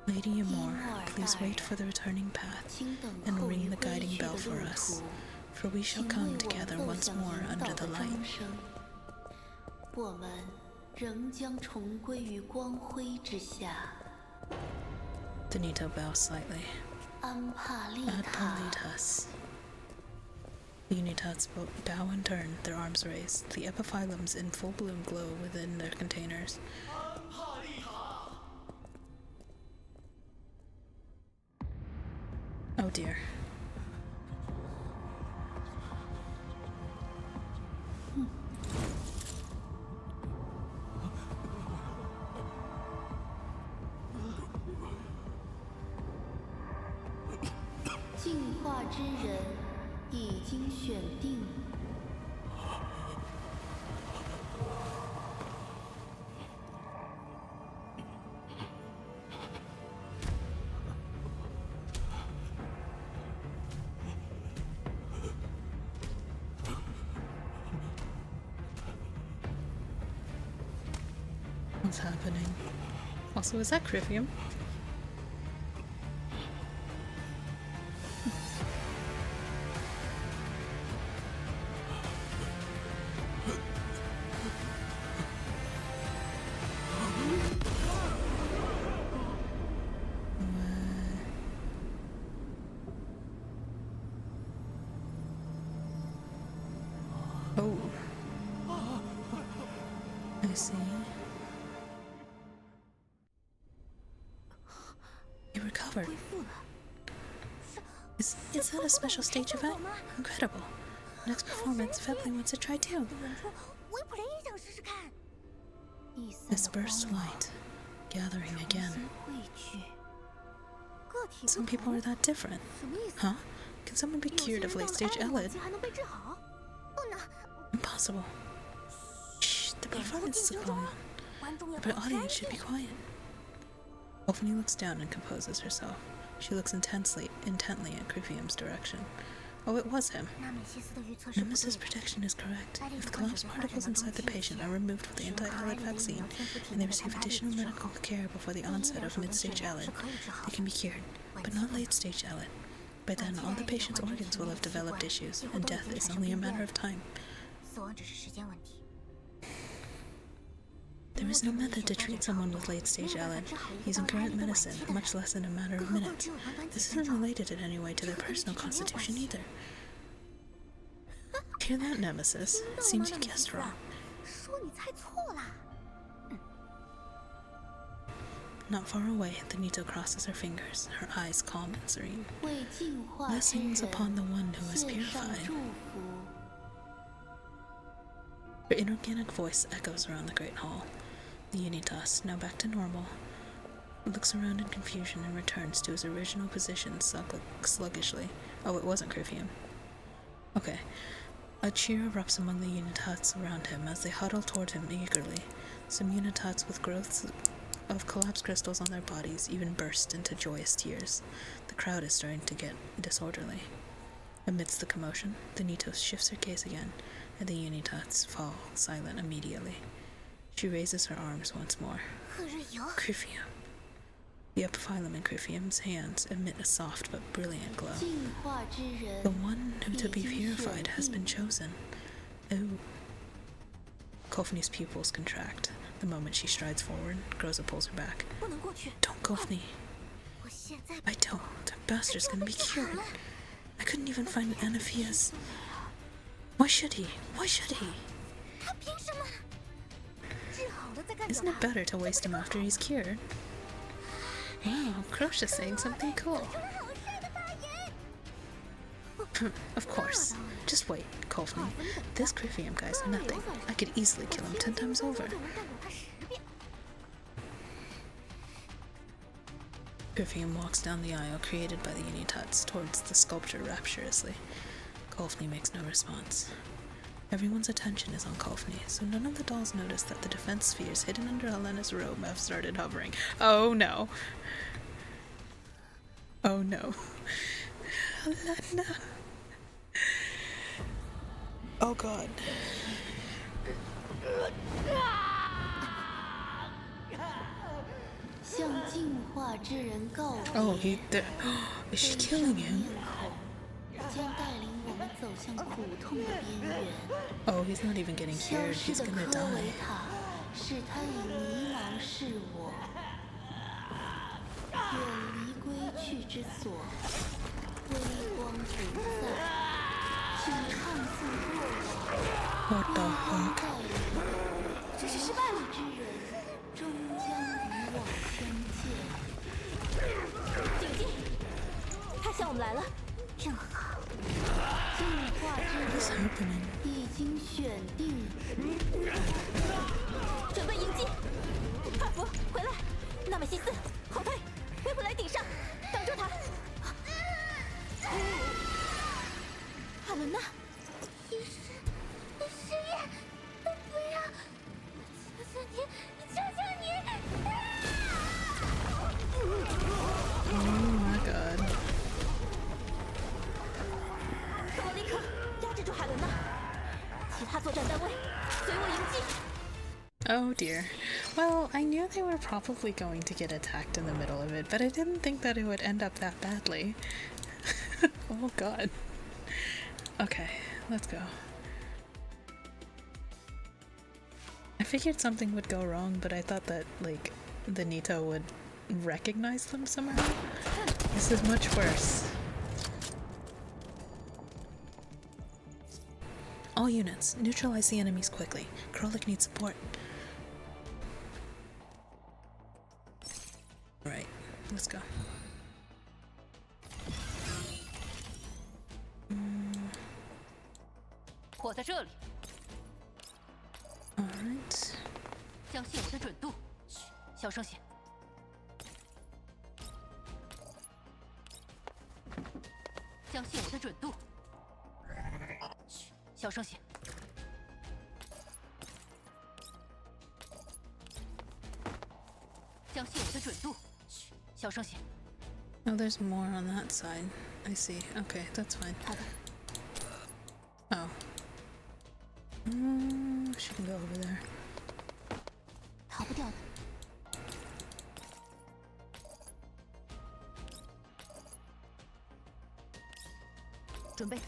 Lady Amour, 伊莫尔 please 大 wait 人， for the returning path, 请等 and 候 ring 于 the 归 guiding 去的 bell 路 for us, 途， for we shall 请 come 为我 together 奏 once 响 more 引 under 导 the 的 light. 钟声。我们仍将重归于光辉之下。 Benito bows slightly. 安帕利 Ad 塔， Politas. The Unitats bow in turn, their arms raised. The epiphyllums in full bloom glow within their containers. Oh dear. Hmm. 进化之人已经选定。 What's happening? Also, is that Criphium? Oh. I see. You recovered. 恢复了。 Is that a special stage event? Incredible. Next performance, Febley wants to try too. 演出，维普雷也想试试看。第三 This 的光 burst 芒 light, gathering 重 again. 新汇聚。个体 Some 不 people 同 are that different. 什么意思？ Huh? Can someone be 有些 cured 人 of 到了 late stage 艾尔晚 eyelid? 期还能被治好？不能。 Impossible. Shh, the 演出 performance 进 is 行中 going 啊 on. 观众要 But 保持 audience 安 should be 静。 quiet. Wolfney looks down and composes herself. She looks intently at Criphium's direction. Oh, it was him. 纳美西斯的预测是不对 Nemesis 的。 protection is correct. 艾丽 If the 的患者 collapsed 被发 particles 展到 inside the 中期 patient 期 are removed with the 使用抗艾 anti-eyelid 丽的疫 vaccine, 苗天赋体 and 内 they 的 receive 抗艾丽 additional 之后， medical care before the 第一 onset 疗 of 手的治 mid-stage 疗 eyelid, 是可以治好 they 的。 can be cured, 晚 but 期 not 的 late-stage eyelid. By 晚 then, 期 all 的 the 艾丽的 patient's 患者 organs 体 will 内 have 的器 developed 官 issues, 几乎 and 都已 death 经 is 产生 only a 病 matter 变 of time. 死亡只是时间问题。 There is no method to treat someone with late-stage eyelid, using current medicine, much less in a matter of minutes. This isn't related in any way to their personal constitution either. Hear that, Nemesis? It seems you guessed wrong. 说你猜错啦。 Not far away, the Nito crosses her fingers, her eyes calm and serene. 为净化之 Blessings 人 upon the one who is 献上 purified. 祝福。 Her inorganic voice echoes around the great hall. The Unitas, now back to normal, looks around in confusion and returns to his original position sluggishly. Oh, it wasn't Crifium. Okay. A cheer erupts among the Unitats around him as they huddle toward him eagerly. Some Unitats with growths of collapsed crystals on their bodies even burst into joyous tears. The crowd is starting to get disorderly. Amidst the commotion, the Nitos shifts her gaze again, and the Unitats fall silent immediately. She raises her arms once more. 何日游， Crifium. The Epiphyllum in Crifium's hands emit a soft but brilliant glow. 净化之人 The one who to be purified has been chosen. Oh. Kofni's pupils contract. The moment she strides forward, Groza pulls her back. 不能过去。 Don't, Kofni. 我现在 I don't. That bastard's gonna be cured. I couldn't even find Anaphia's. Why should he? Why should he? 他凭什么？治好了再干掉 Isn't it 他。 better to waste him after he's cured? Wow, Crush is saying something cool. 好帅的发言。 Of course. Just wait, Kofni. This Crifium guy's nothing. I could easily kill him 10 times over. 就能干掉他10遍。 Crifium walks down the aisle created by the Unitats towards the sculpture rapturously. Kofni makes no response. Everyone's attention is on Kofni, so none of the dolls notice that the defense spheres hidden under Helena's robe have started hovering. Oh no. Oh no. Helena. Oh god. Oh, is she killing him? 将带领我们走向苦痛的边缘。 Oh, he's not even getting 消 cured. 失 He's 的 gonna 科维 die. 塔，使他以迷茫视我。远离归去之所，微光不在，请唱颂过往。 What the fuck? 带领这是失败了。之人，终将与我相见。警戒！他向我们来了。正好。净化之 What's 人 happening? 已经选定。准备迎击！帕弗，回来！纳美西斯，后退！回来顶上，挡住他！海伦娜，医师，实验，不要！求求你，求求你！ Oh my god. 克罗尼克，压制住海伦娜！其他作战单位，随我迎击！ Oh dear. Well, I knew they were probably going to get attacked in the middle of it, but I didn't think that it would end up that badly. Oh god. Okay, let's go. I figured something would go wrong, but I thought that, like, the Nito would recognize them somehow. This is much worse. All units, neutralize the enemies quickly. Krolik needs support. Alright, let's go. Alright. 相信我的准度。嘘，小声些。相信我的准度。嘘，小声些。相信我的准度。嘘，小声些。 Oh, there's more on that side. I see. Okay, that's fine. 好的。 Oh. She can go over there. 逃不掉的。准备。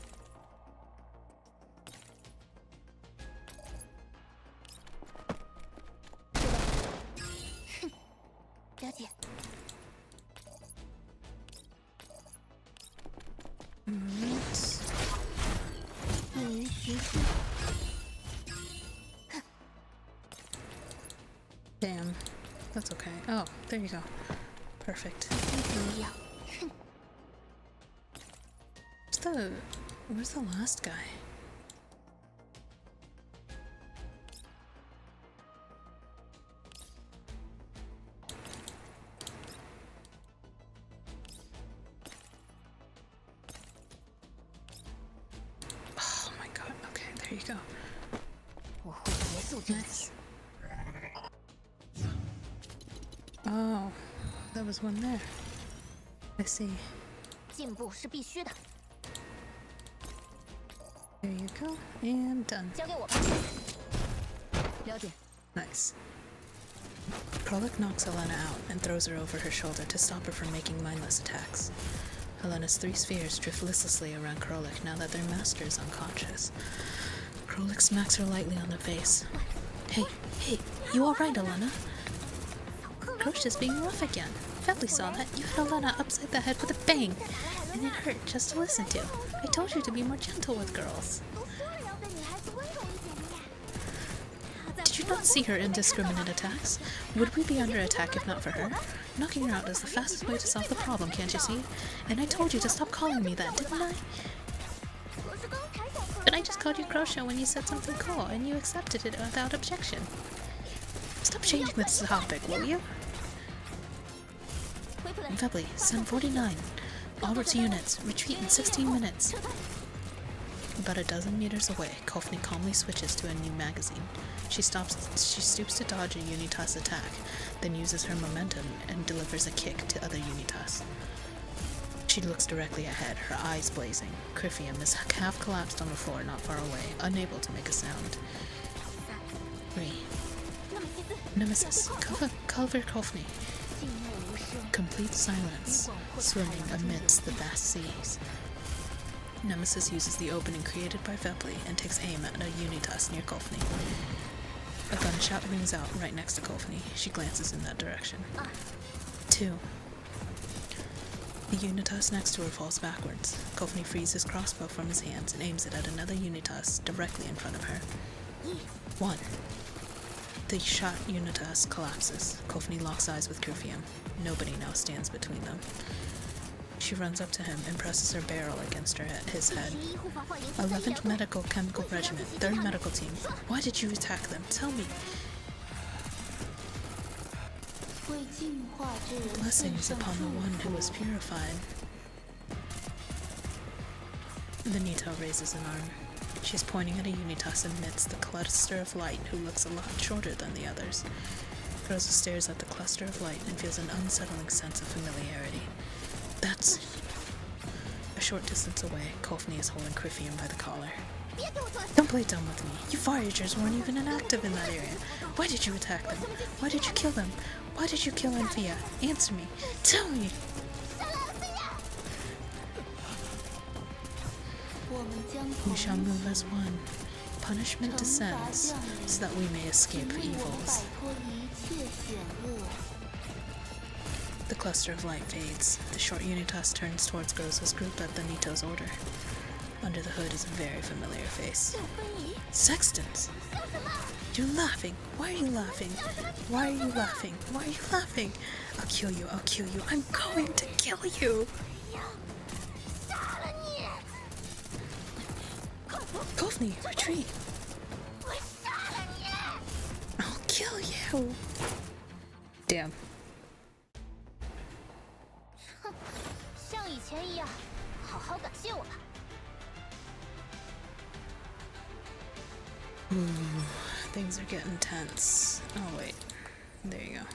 哼，了解。 Alright. 为徐子 That's okay. Oh, there you go. Perfect. 怎么样？ Where's the last guy? Oh my god. Okay, there you go. 我会结束这一切。 Oh, that was one there. I see. 进步是必须的， There you go. And done. 交给我吧。了解。 Nice. Krolek knocks Helena out and throws her over her shoulder to stop her from making mindless attacks. Helena's 3 spheres drift listlessly around Krolek now that their master is unconscious. Krolek smacks her lightly on the face. Hey, you alright, Helena? Grosh is being rough again. Febly saw that. You hit Helena upside the head with a bang, and it hurt just to listen to. I told you to be more gentle with girls. 都说了要对女孩子温柔一点的呀。 Did you not see her indiscriminate attacks? Would we be under attack if not for her? Knocking her out is the fastest way to solve the problem, can't you see? And I told you to stop calling me that, didn't I? 可是刚才小克 But I just called you Crochet when you said something cool, and you accepted it without objection. Stop changing this topic, will you? 回不来。 Febly, send 49. All its units, retreat in 16 minutes. About a dozen meters away, Kofni calmly switches to a new magazine. She stoops to dodge a Unitas attack, then uses her momentum and delivers a kick to other Unitas. She looks directly ahead, her eyes blazing. Crifium is half collapsed on the floor not far away, unable to make a sound. 3. Nemesis, cover Kofni. 静默无声。 Complete silence, swimming amidst the vast seas. Nemesis uses the opening created by Febly and takes aim at a Unitas near Kofni. A gunshot rings out right next to Kofni. She glances in that direction. 2. The Unitas next to her falls backwards. Kofni frees his crossbow from his hands and aims it at another Unitas directly in front of her. 1. The shot Unitas collapses. Kofni locks eyes with Crifium. Nobody now stands between them. She runs up to him and presses her barrel against his head. 11 护法化灵魂在掩 11th 护。 Medical Chemical Regiment, 3rd Medical Team. Why did you attack them? Tell me. 为净化之人献 Blessings 上 upon the 祝 one who 福 was purified. The Nito raises an arm. She's pointing at a Unitas amidst the cluster of light who looks a lot shorter than the others. Rosa stares at the cluster of light and feels an unsettling sense of familiarity. That's... A short distance away, Kofni is holding Crifium by the collar. 别给我钻！ Don't play dumb with me. You Voyagers weren't even inactive in that area. Why did you attack them? Why did you kill them? Why did you kill Anthea? Answer me. Tell me. 我们将 We shall 同 move as one. Punishment 惩罚 descends 降临， so that we may 请 escape 为我们 evils. 摆脱一切险恶。 The cluster of light fades. The short Unitas turns towards Groza's group at the Nito's order. Under the hood is a very familiar face. 小芬姨， Sextons! 笑什么？ You're laughing! Why are you laughing? Why are you laughing? Why are you laughing? I'll kill you, I'll kill you. I'm going to kill you! 杀了你！ Kofni, retreat! 我杀了你！ I'll kill you! Damn. 像以前一样，好好感谢我吧。 Ooh, things are getting tense. Oh wait, there you go.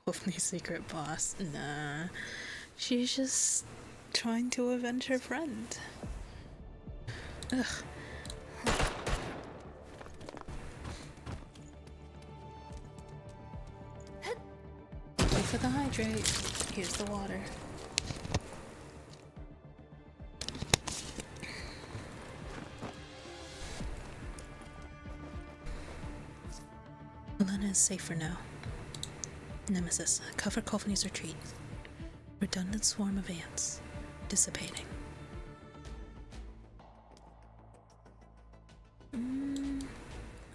Kofni's secret boss. Nah, she's just trying to avenge her friend. Ugh. Wait for the hydrate. Here's the water. Helena is safe for now. Nemesis, cover Kofni's retreat. Redundant swarm of ants. Dissipating.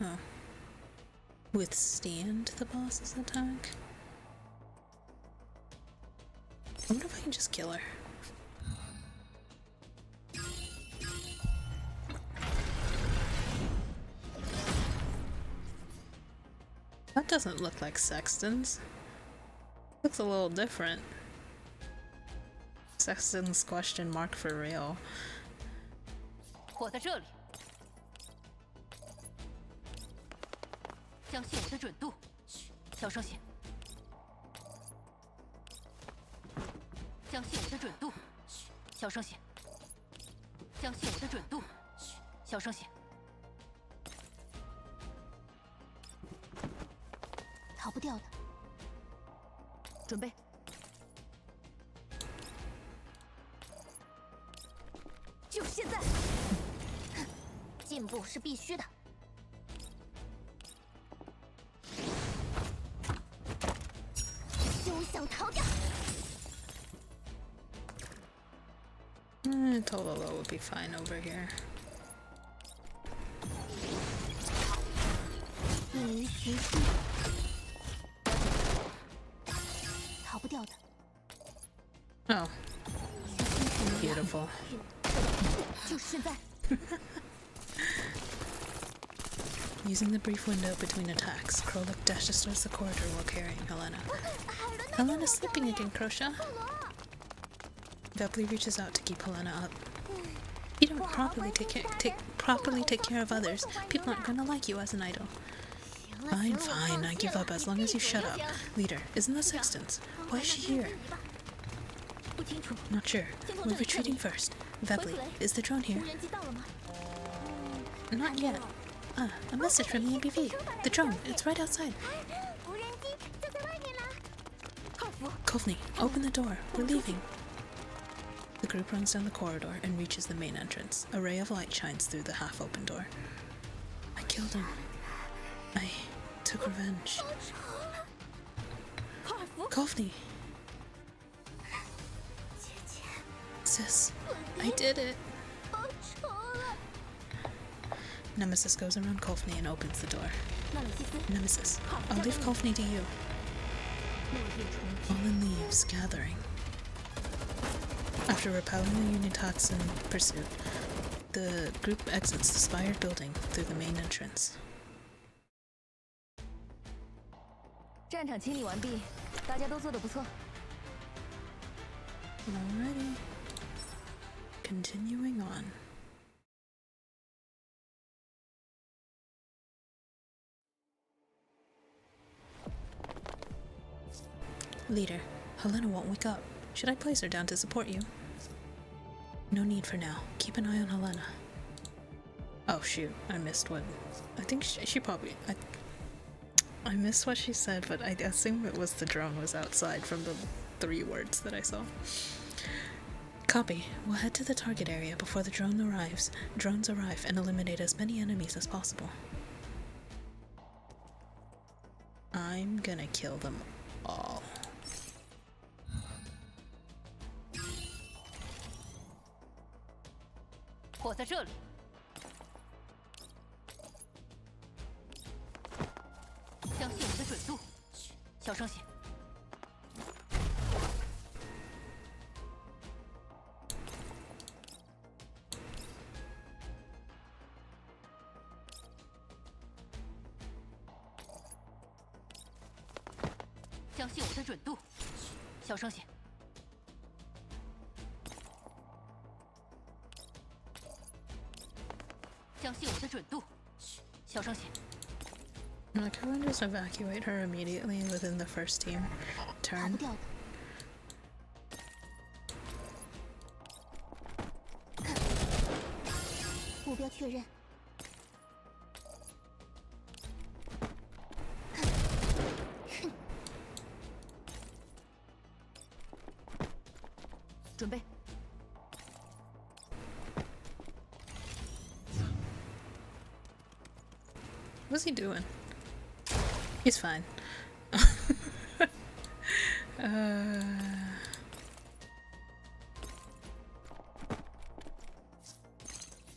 Oh. withstand the boss's attack. I wonder if I can just kill her. That doesn't look like Sexton's. Looks a little different. Sexton's question mark for real. 我在这里，相信我的准度，小声些。相信我的准度，小声些。相信我的准度，小声些。逃不掉的，准备。就现在！进步是必须的。休想逃掉！ Tololo would be fine over here. 一时心，逃不掉的。 Oh. Beautiful. 就是现在。 Using the brief window between attacks, Kroluk dashes towards the corridor while carrying Helena. Helena's sleeping again, Crosha. Vepley reaches out to keep Helena up. If you don't properly take care of others, people aren't gonna like you as an idol. Fine, fine, I give up as long as you shut up. Leader, isn't that Sexton's? Why is she here? Not sure. We're retreating first. Vepley, is the drone here? Not yet. Ah, a message from the MPV. The drone, it's right outside. Kovni, open the door. We're leaving. The group runs down the corridor and reaches the main entrance. A ray of light shines through the half-open door. I killed him. I took revenge. Kovni! Sis, I did it! Nemesis goes around Kovni and opens the door. Nemesis, I'll leave Kovni to you. Fallen leaves gathering. After repelling the Unitatsu pursuit, the group exits the spired building through the main entrance. 战场清理完毕，大家都做得不错。 Alrighty. Continuing on. Leader, Helena won't wake up. Should I place her down to support you? No need for now. Keep an eye on Helena. Oh shoot, I missed what... I think she probably... I missed what she said, but I assume it was the drone was outside from the 3 words that I saw. Copy. We'll head to the target area before the drone arrives. Drones arrive and eliminate as many enemies as possible. I'm gonna kill them all. I 在这里。相信我的准度，小声些。相信我的准度，小声些。 相信我的准度，小声些。Like, I would just evacuate her immediately within the first team turn. 目标确认。准备。 What's he doing? He's fine.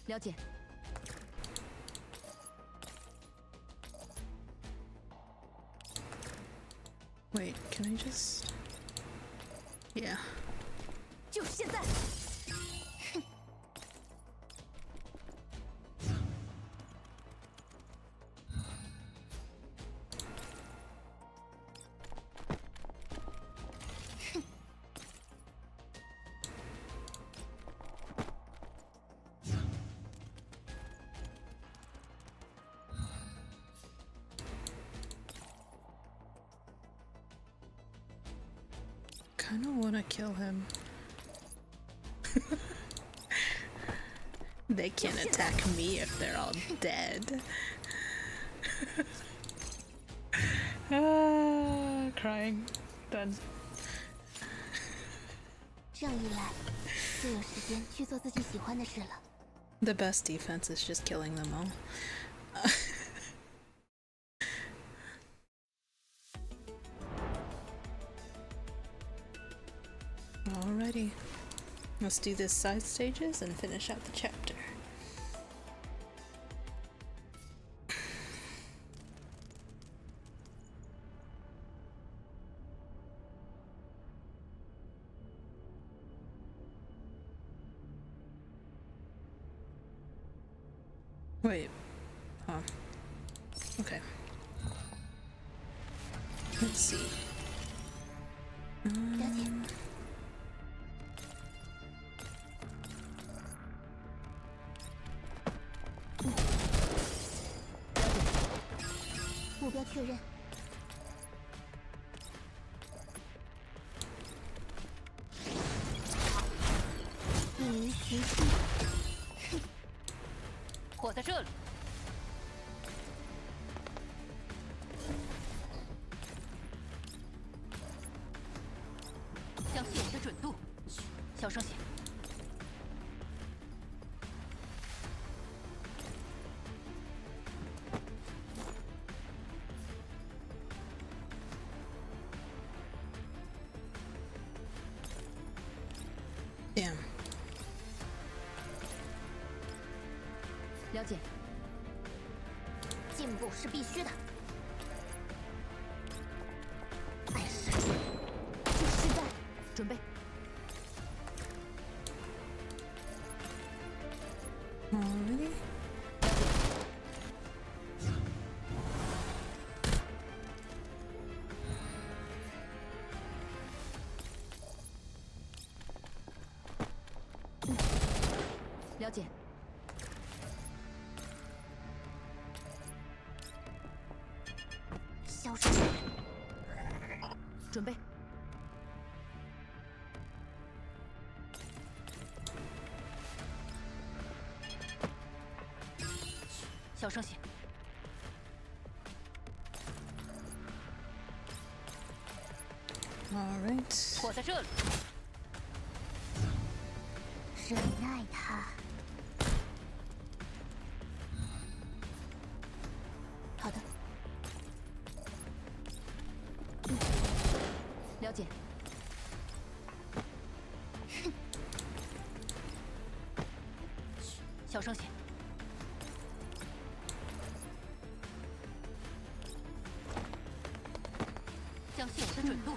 了解。Wait, can I just... Yeah. 就是现在！Kinda wanna kill him. They can't attack me if they're all dead. Crying. Done. 这样一来，就有时间去做自己喜欢的事了。The best defense is just killing them all. Alrighty. Let's do this side stages and finish out the chapter. Wait. Huh. Okay. Let's see. 了解。目标确认。一名寻尸。我在这里。相信我的准度，小声些。Damn. 了解。进步是必须的。碍事，就是现在，准备。 Already? 了解。消失。准备。小声些。All right. 我在这里。忍耐他。好的。了解。小声些。相信我的准度，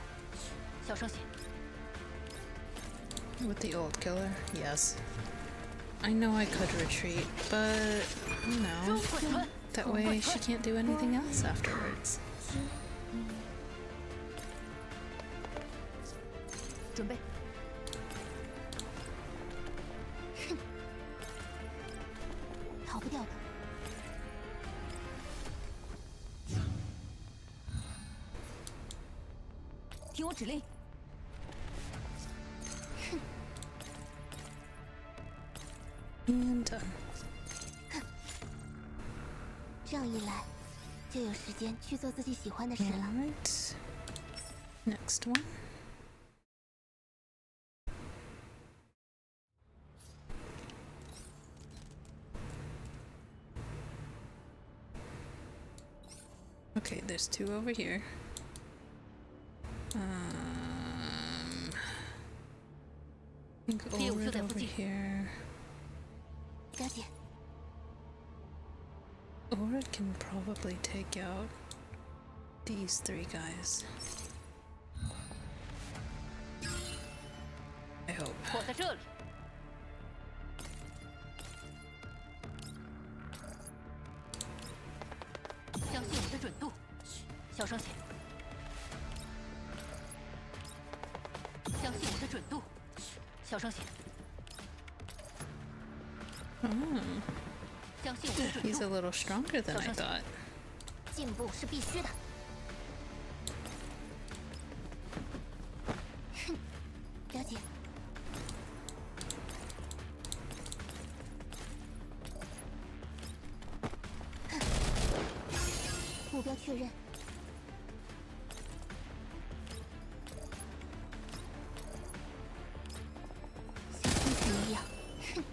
小声些。 With the old killer, yes. I know I could retreat, but you know, that way she can't do anything else afterwards. 准备。逃不掉的。听我指令。 And done. 这样一来，就有时间去做自己喜欢的事了。 Alright. Next one. Okay, there's two over here. I think Ulrid over here. 了解。 Ulrid can probably take out these three guys. hope. 我在这里。相信我的准度，嘘，小声些。相信我的准度，嘘，小声些。相信我的准 He's a 度， little stronger than I thought. 进步是必须的。哼，了解。哼，目标确认。像风尘一样。哼。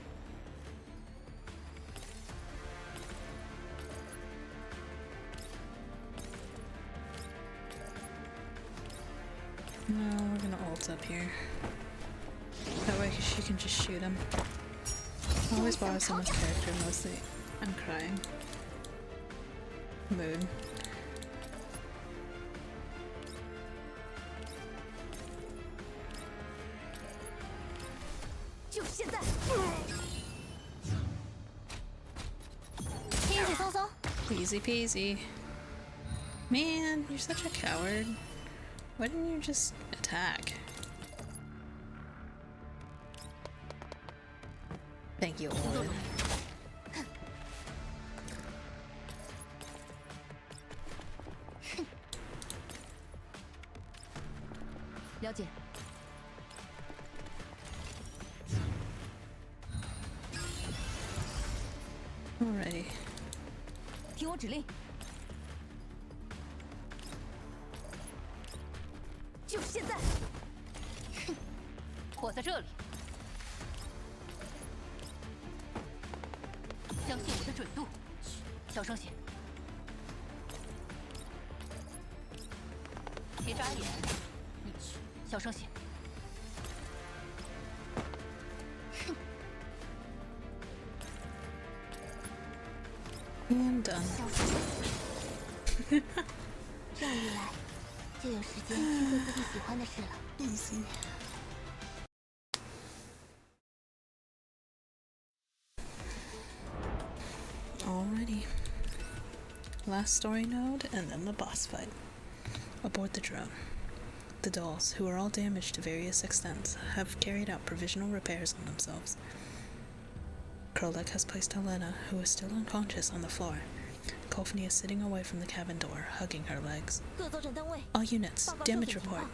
No, we're gonna ult up here. That way she can just shoot him. I always borrow someone's character mostly. I'm crying. Mood. 就现在！轻轻松松。 Easy peasy. Man, you're such a coward. Why didn't you just attack? Thank you, Owen. 了解。 Alrighty. 听我指令。就现在！我在这里。相信我的准度，嘘，小声些。别眨眼，你嘘，小声些。 And done. 这样一来，就有时间去做自己喜欢的事了。Easy. Alrighty. Last story node, and then the boss fight. Aboard the drone. The dolls, who are all damaged to various extents, have carried out provisional repairs on themselves. Krolek has placed Helena, who is still unconscious, on the floor. Kofni is sitting away from the cabin door, hugging her legs. 各作战单位， All units, 报告 damage 受损情 report. 况。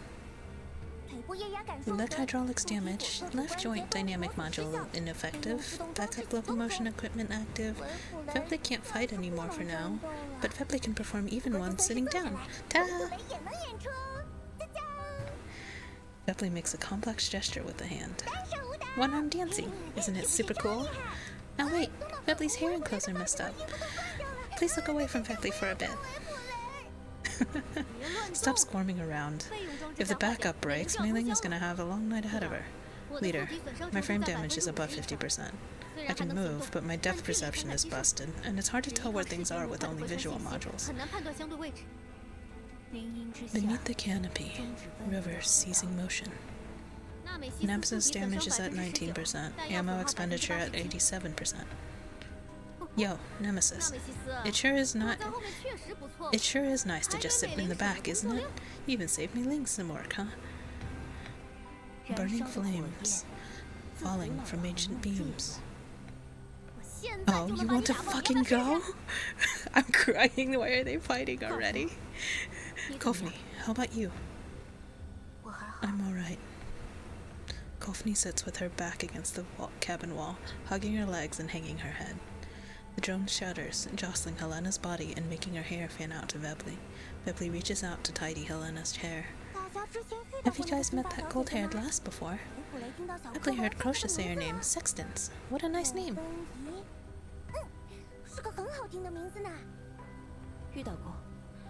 腿部液压感受 Leg hydraulics damage, left joint dynamic module ineffective, backup locomotion equipment active. Fepley can't fight anymore for now, but Fepley can perform even one sitting down. Ta! 也能演出，짜잔！ Fepley makes a complex gesture with the hand. 单手舞蹈， One-arm dancing, isn't it super cool? Now wait, Fepley's hair and clothes are messed up. Please look away from Fepley for a bit. Stop squirming around. If the backup breaks, Mei Ling is gonna have a long night ahead of her. Leader, my frame damage is above 50%. I can move, but my depth perception is busted, and it's hard to tell where things are with only visual modules. 很难判断相对位置。 Beneath the canopy, river seizing motion. 纳美西斯 Nemesis 速敌损 damage 伤 is at 19%， 19%, 弹药 ammo 损耗 expenditure at 87%。 87%. Yo, 纳 Nemesis. 美西斯， It sure is 躲 not. 在后面确实不错。 It sure is nice to just sit in the back, isn't it? You even saved me Ling some work, huh? Burning flames, falling from ancient beams. 我现在 Oh, 就 you 能把 want 你 to 打爆，要不要 fucking 试试？ go? I'm crying. Why are they fighting already? Kofni, how about you? 我还好， I'm alright. Kofni sits with her back against the cabin wall, hugging her legs and hanging her head. The drone shudders, jostling Helena's body and making her hair fan out to Vepley. Vepley reaches out to tidy Helena's hair. 大家之前遇到 Have 过 you 那个 guys 金 met 发 that 小姐 gold-haired 吗？ lass before? 普雷听到小 Vepley 花 heard 叫 Crochet 的 say her 名 name, 字 Sextons. What a nice name. 是个很好听的名字呢。遇到过，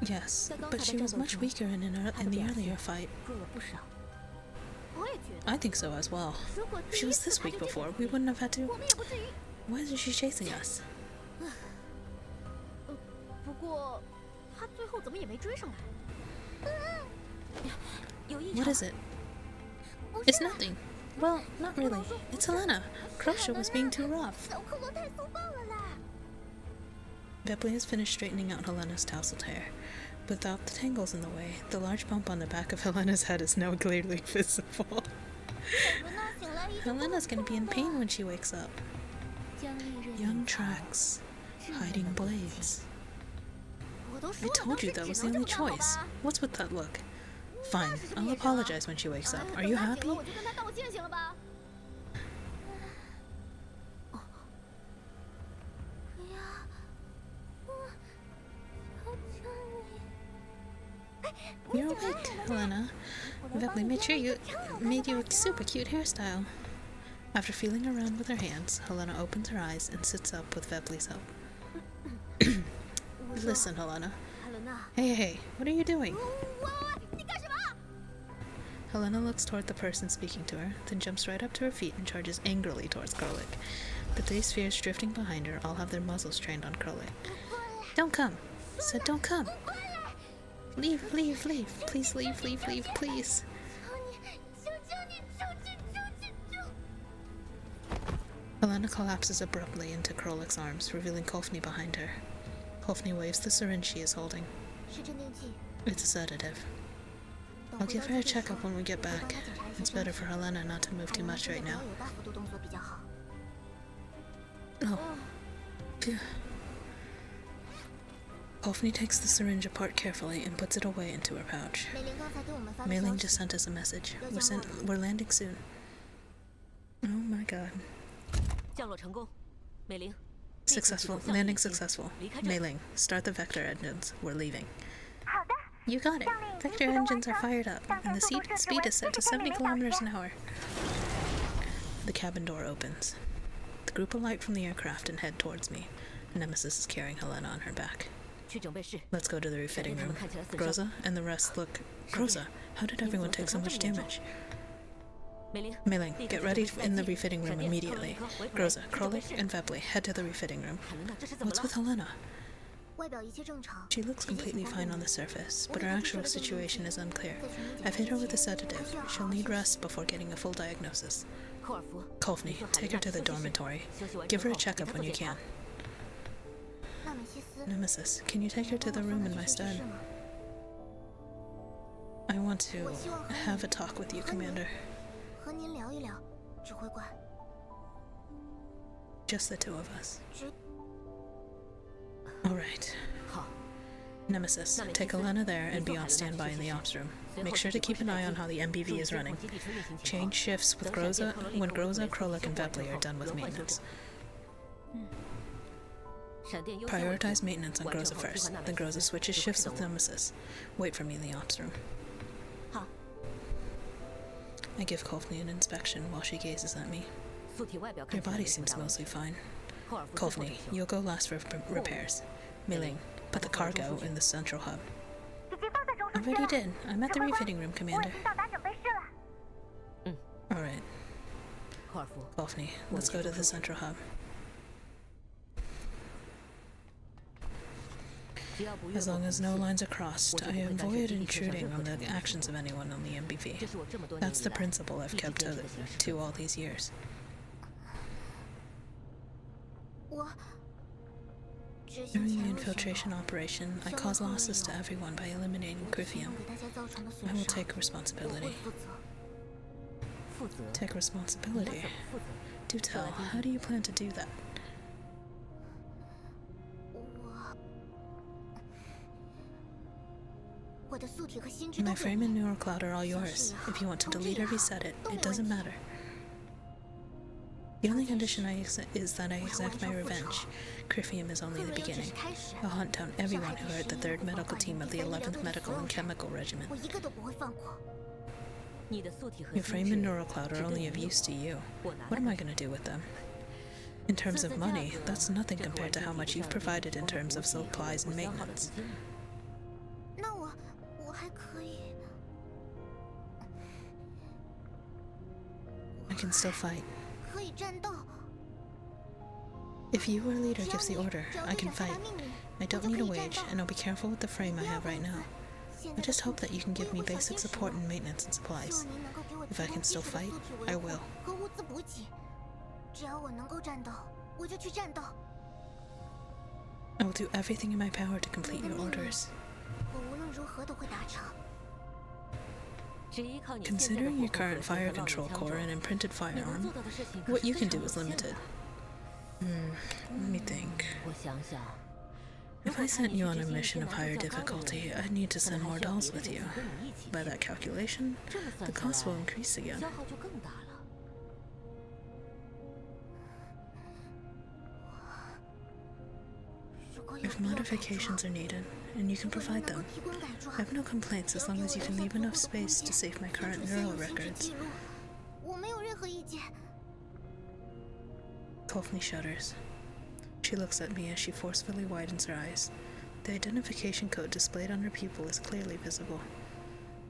Yes, but she was much weaker in the earlier fight. 弱了不少。我也觉得， I think so as well. 如果 If 第 she 一 was 次 this 她 weak 就这 before, 个 we wouldn't have had to. 我们也不至于。 Why isn't she chasing us? 不过，他最后怎么也没追上来。有异 What 常 is，it? 不 It's 是 nothing. Well, not really. It's Helena. Crusher was being too rough. 小克罗太粗暴了啦！ Vepley has finished straightening out Helena's tousled hair. Without the tangles in the way, the large bump on the back of Helena's head is now clearly visible. 小伦娜醒来一定 Helena's gonna be in pain when she wakes up. 将利刃 Young tracks, hiding blades. 我都 I 说了， told you that 当 was 时 the 只能 only 这么干好 choice. 吧？ What's with that look? Fine, I'll apologize when she wakes up. Are you 等她 happy? 醒了我就跟她道歉，行了吧？哎呀，求求你！ You're awake, Helena. Vepley made you a super cute hairstyle. After feeling around with her hands, Helena opens her eyes and sits up with Vepley's help. 我说 Listen, Helena. 海伦娜， Hey, what are you doing? 你干什么？ Helena looks toward the person speaking to her, then jumps right up to her feet and charges angrily towards Krolik. The three spheres drifting behind her all have their muzzles trained on Krolik. Don't come! Said don't come! Leave, leave, leave! Please leave, leave, leave, please! 求你，求求你，出去，出去，出！ Helena collapses abruptly into Krolik's arms, revealing Kofni behind her. Kofni waves the syringe she is holding. 是镇定剂。 It's a sedative. 等 I'll 回 give 到 her a 基地后 checkup when we get 我会帮 back. 她检查一些 It's 证 better 据 for Helena not to move 海 too 伦娜 much 现在 right 不 now. 要有大幅度动作比较好。 Oh. Phew. Kofni takes the syringe apart carefully and puts it away into her pouch. 美玲刚才给我们发的 Mei 消 Ling just 息， sent us a message. We're landing soon. Oh my god. 降落成功，美玲。 Successful. Landing successful. Mei Ling, start the vector engines. We're leaving. 好的。 You got it. Vector engines are fired up, and the speed is set to 70 kilometers an hour. The cabin door opens. The group alight from the aircraft and head towards me. Nemesis is carrying Helena on her back. 去整备室。 Let's go to the refitting room. Groza and the rest look... Groza, how did everyone take so much damage? 美玲， Mei Ling, get ready in the refitting room immediately. Groza, Krolik, and Vepley, head to the refitting room. 海伦娜，这是怎么 What's 了？ with Helena? 外表一切正常。 She looks completely fine on the surface, but her actual situation is unclear. I've hit her with a sedative. She'll need rest before getting a full diagnosis. 寇尔福， Kofni, take her to the dormitory. Give her a checkup when you can. 纳美西斯， Nemesis, can you take her to the room in my stead? 是吗？ I want to have a talk with you, Commander. 和您聊一聊，指挥官。 Just the two of us. 指 All right. 好， Nemesis, take Helena there and be on standby in the ops room. Make sure to keep an eye on how the MBV is running. 基地车运行情况 Change shifts with Groza when Groza, Krolik, and Vepley are done with maintenance. 闪电优先为主 Prioritize maintenance on Groza first, then Groza switches shifts with Nemesis. Wait for me in the ops room. 好， I give Kofni an inspection while she gazes at me. 素体外表 Your 看起来 body 没什么 seems 大问 mostly 题。 fine. 寇尔福最后 Kofni, 退休 you'll go last for repairs. Mei Ling, put the cargo in the central hub. 已经放在中 I already did. I'm at the refitting room, 我 Commander. 已经到达准备室了。 All right, 寇尔福， Kofni, let's go to the central hub. 只要不越 As 过 long as 红 no 线 lines are crossed, I avoid intruding on the actions of anyone on the 这 MBV. 是我这么多年 That's 以 the 来 principle I've 一直 kept 坚持的行事 to all these years. 我执 During 行 the 潜入时， infiltration operation, I cause losses to everyone by eliminating 提 Crifium. 供给大家造成的 I 损 will 伤， take 我会 responsibility. 负责。负责。 Take 你要 responsibility. 怎么负责？ Do tell, how do you plan to do that? 我的素体和心智 My 都给 frame 你 and neural cloud are all yours. If you want to delete or reset it, it doesn't matter. The only condition is that I exact my revenge. Crifium is only 会 the 不会又只 beginning. 是开始？ I'll hunt down everyone who hurt the 3rd Medical Team of the 11th Medical and Chemical Regiment. 我一个都不会放过。你的素体和 Your 心 frame 智 and neural cloud are only of use to you. 我拿 What 来 am I going to do with them? In terms of money, that's nothing compared to how much you've provided in terms of supplies and 我消耗了 maintenance. 资金。那我还可以， I can still fight. 可以战斗。 If you or leader 只要 gives the 你 order, 只要 I 队 can 长下 fight. 达命令， I 我 don't 就 need 可 a 以战 wage, 斗。 and I'll be careful with the frame I 不要 have right 顾 now. 此现 I 在的 just hope that you can give me 维护小 basic 心 support 使 and 用 maintenance and 希 supplies. 望您能够给我 If I can still fight, I will. 和物资补给，只要我能够战斗，我就去战斗。 I will do everything in my power to complete your orders. 我无论如何都会达成。 Considering your current fire control core and imprinted firearm, what you can do is limited. Let me think. If I sent you on a mission of higher difficulty, I'd need to send more dolls with you. By that calculation, the cost will increase again. If modifications are needed, and you can provide them, I have no complaints as long as you can leave enough space to save my current neural records. 我没有任何意见。 Kofni shudders. She looks at me as she forcefully widens her eyes. The identification code displayed on her pupil is clearly visible.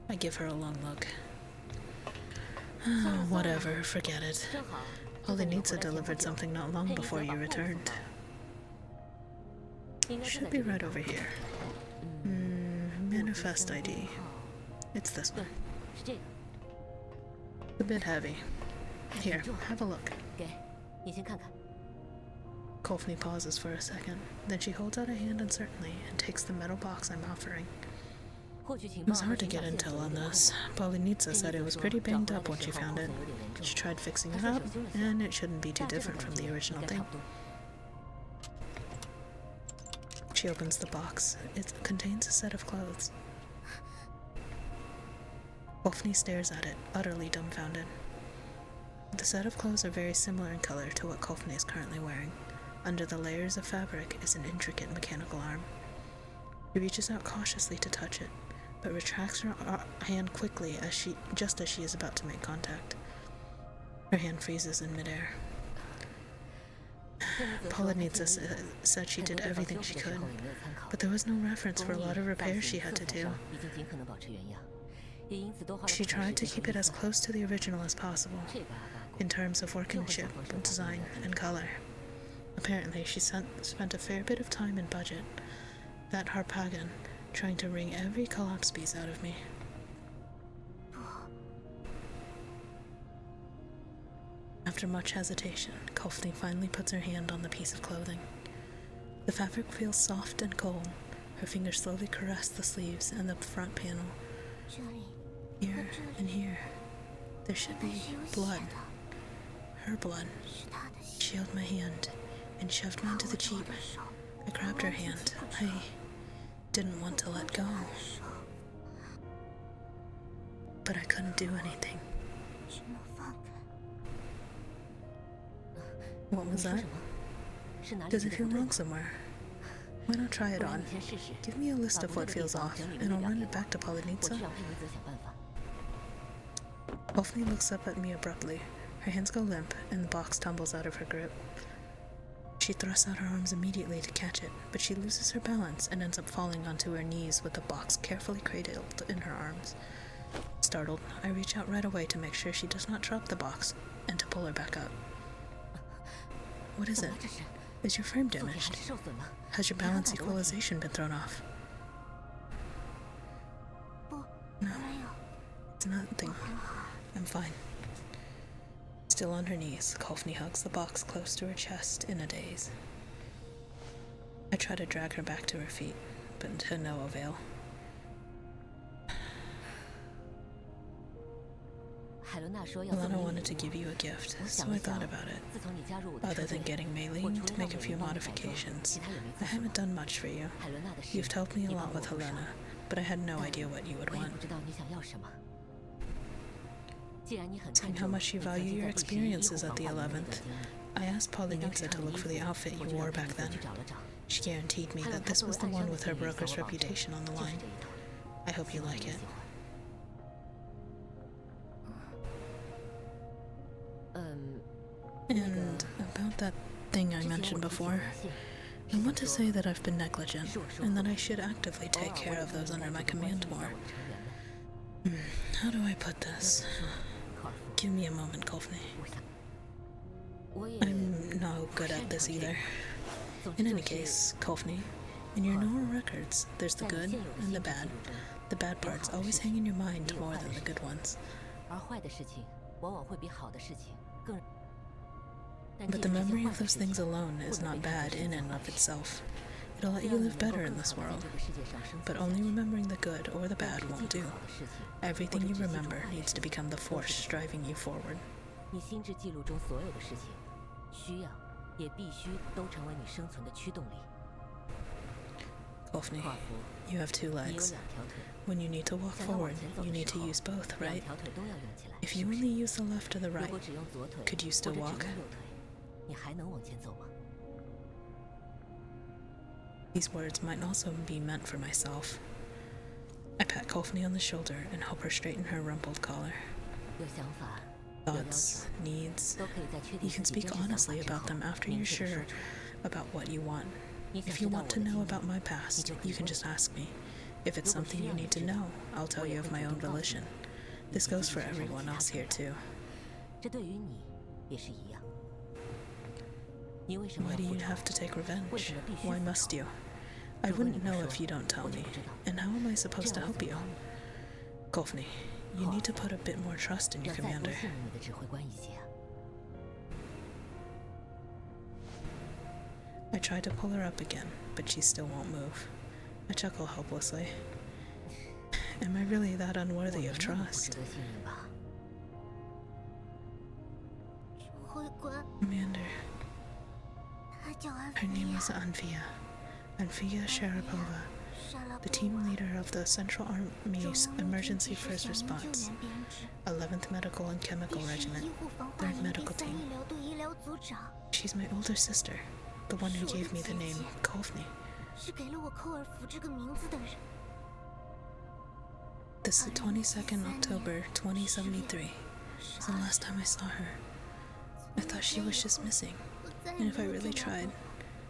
I give her a long look. Whatever, forget it. Polynesia delivered something not long before you returned. Should be right over here. Manifest ID. It's this one. A bit heavy. Here, have a look. Kofni pauses for a second, then she holds out a hand uncertainly and takes the metal box I'm offering. It was hard to get intel on this. Polynesia said it was pretty banged up when she found it. She tried fixing it up, and it shouldn't be too different from the original thing. She opens the box. It contains a set of clothes. Kofni stares at it, utterly dumbfounded. The set of clothes are very similar in color to what Kofni is currently wearing. Under the layers of fabric is an intricate mechanical arm. She reaches out cautiously to touch it, but retracts her hand quickly just as she is about to make contact. Her hand freezes in midair. Polynesia said she did everything she could, but there was no reference for a lot of repairs she had to do. She tried to keep it as close to the original as possible, in terms of workmanship, design, and color. Apparently, she spent a fair bit of time and budget, that Harpagan, trying to wring every collapse piece out of me. After much hesitation, Kofni finally puts her hand on the piece of clothing. The fabric feels soft and cold. Her fingers slowly caress the sleeves and the front panel. Here and here, there should be blood. Her blood. She held my hand and shoved me into the jeep. I grabbed her hand. I didn't want to let go. But I couldn't do anything. What was that? Does it feel wrong somewhere? Why not try it on? Give me a list of what feels off, and I'll run it back to Polynesia. Kofni looks up at me abruptly. Her hands go limp, and the box tumbles out of her grip. She thrusts out her arms immediately to catch it, but she loses her balance and ends up falling onto her knees with the box carefully cradled in her arms. Startled, I reach out right away to make sure she does not drop the box, and to pull her back up. What is it? Is your frame damaged? Has your balance equalization been thrown off? No, it's nothing. I'm fine. Still on her knees, Kofni hugs the box close to her chest in a daze. I try to drag her back to her feet, but to no avail. Helena wanted to give you a gift, so I thought about it. Other than getting Mei Ling to make a few modifications, I haven't done much for you. You've helped me a lot with Helena, but I had no idea what you would want. Seeing how much you value your experiences at the 11th, I asked Polynesia to look for the outfit you wore back then. She guaranteed me that this was the one with her broker's reputation on the line. I hope you like it. And about that thing I mentioned before, I want to say that I've been negligent, and that I should actively take care of those under my command more. How do I put this? Give me a moment, Kofni. I'm no good at this either. In any case, Kofni, in your neural records, there's the good and the bad. The bad parts always hang in your mind more than the good ones. 而坏的事情往往会比好的事情更。 But the memory of those things alone is not bad in and of itself. It'll let you live better in this world. But only remembering the good or the bad won't do. Everything you remember needs to become the force driving you forward. 你心智记录中所有的事情，需要也必须都成为你生存的驱动力。 Kofni, you have 2 legs. When you need to walk forward, you need to use both, right? If you only use the left or the right, could you still walk? 你还能往前走吗？ These words might also be meant for myself. I pat Kofni on the shoulder and help her straighten her rumpled collar. 有想法， Thoughts, needs, 都可以在确 you 定 can 自己 speak 真实想 honestly 法之 about 后 them after 明 you're 确地 sure 说出来。 about what you want. 你想 If 知 you 道 want 我 to 的 know 经 about 历， my past, you can just ask me. If it's something you need to know, I'll tell you of my own volition. This goes for everyone else here too. 这对于你也是一样。你为什么 Why 要 do 复 you 仇？ have to take 为 revenge? 什么必须 Why 复 must 仇？ you? I 如果你 wouldn't 不 know 说， if you don't tell 我就 me. 不知道。 And how am I 这 supposed to 样我 help 怎么 you? 帮你？ Kofni, you need to put a bit more trust in 要 your 再多 commander. 信任你的指挥官一些啊。 I try to pull her up again, but she still won't move. I chuckle helplessly. Am I really that 我 unworthy 没 of 那么不 trust? 值得信任吧？指挥官， Commander, 他叫安 her 菲 name 亚 was Anfia Sharapova, 杀了 the 波 team 娃 leader of the Central 中 Army's 央陆军 Emergency 技师 First 响应救 Response, 援编制 11th Medical and 第 Chemical 10 Regiment. 医护防化 Third 营第 Medical 3 Team. 医疗队医疗组长， She's my older sister, the one who gave me the name Kofni. 是给了我寇尔福这个名字的人。 This is 22nd October 2073. It's the last time I saw her. I thought she was just missing, 我再 and 也 if I 没有 really 见到过 tried,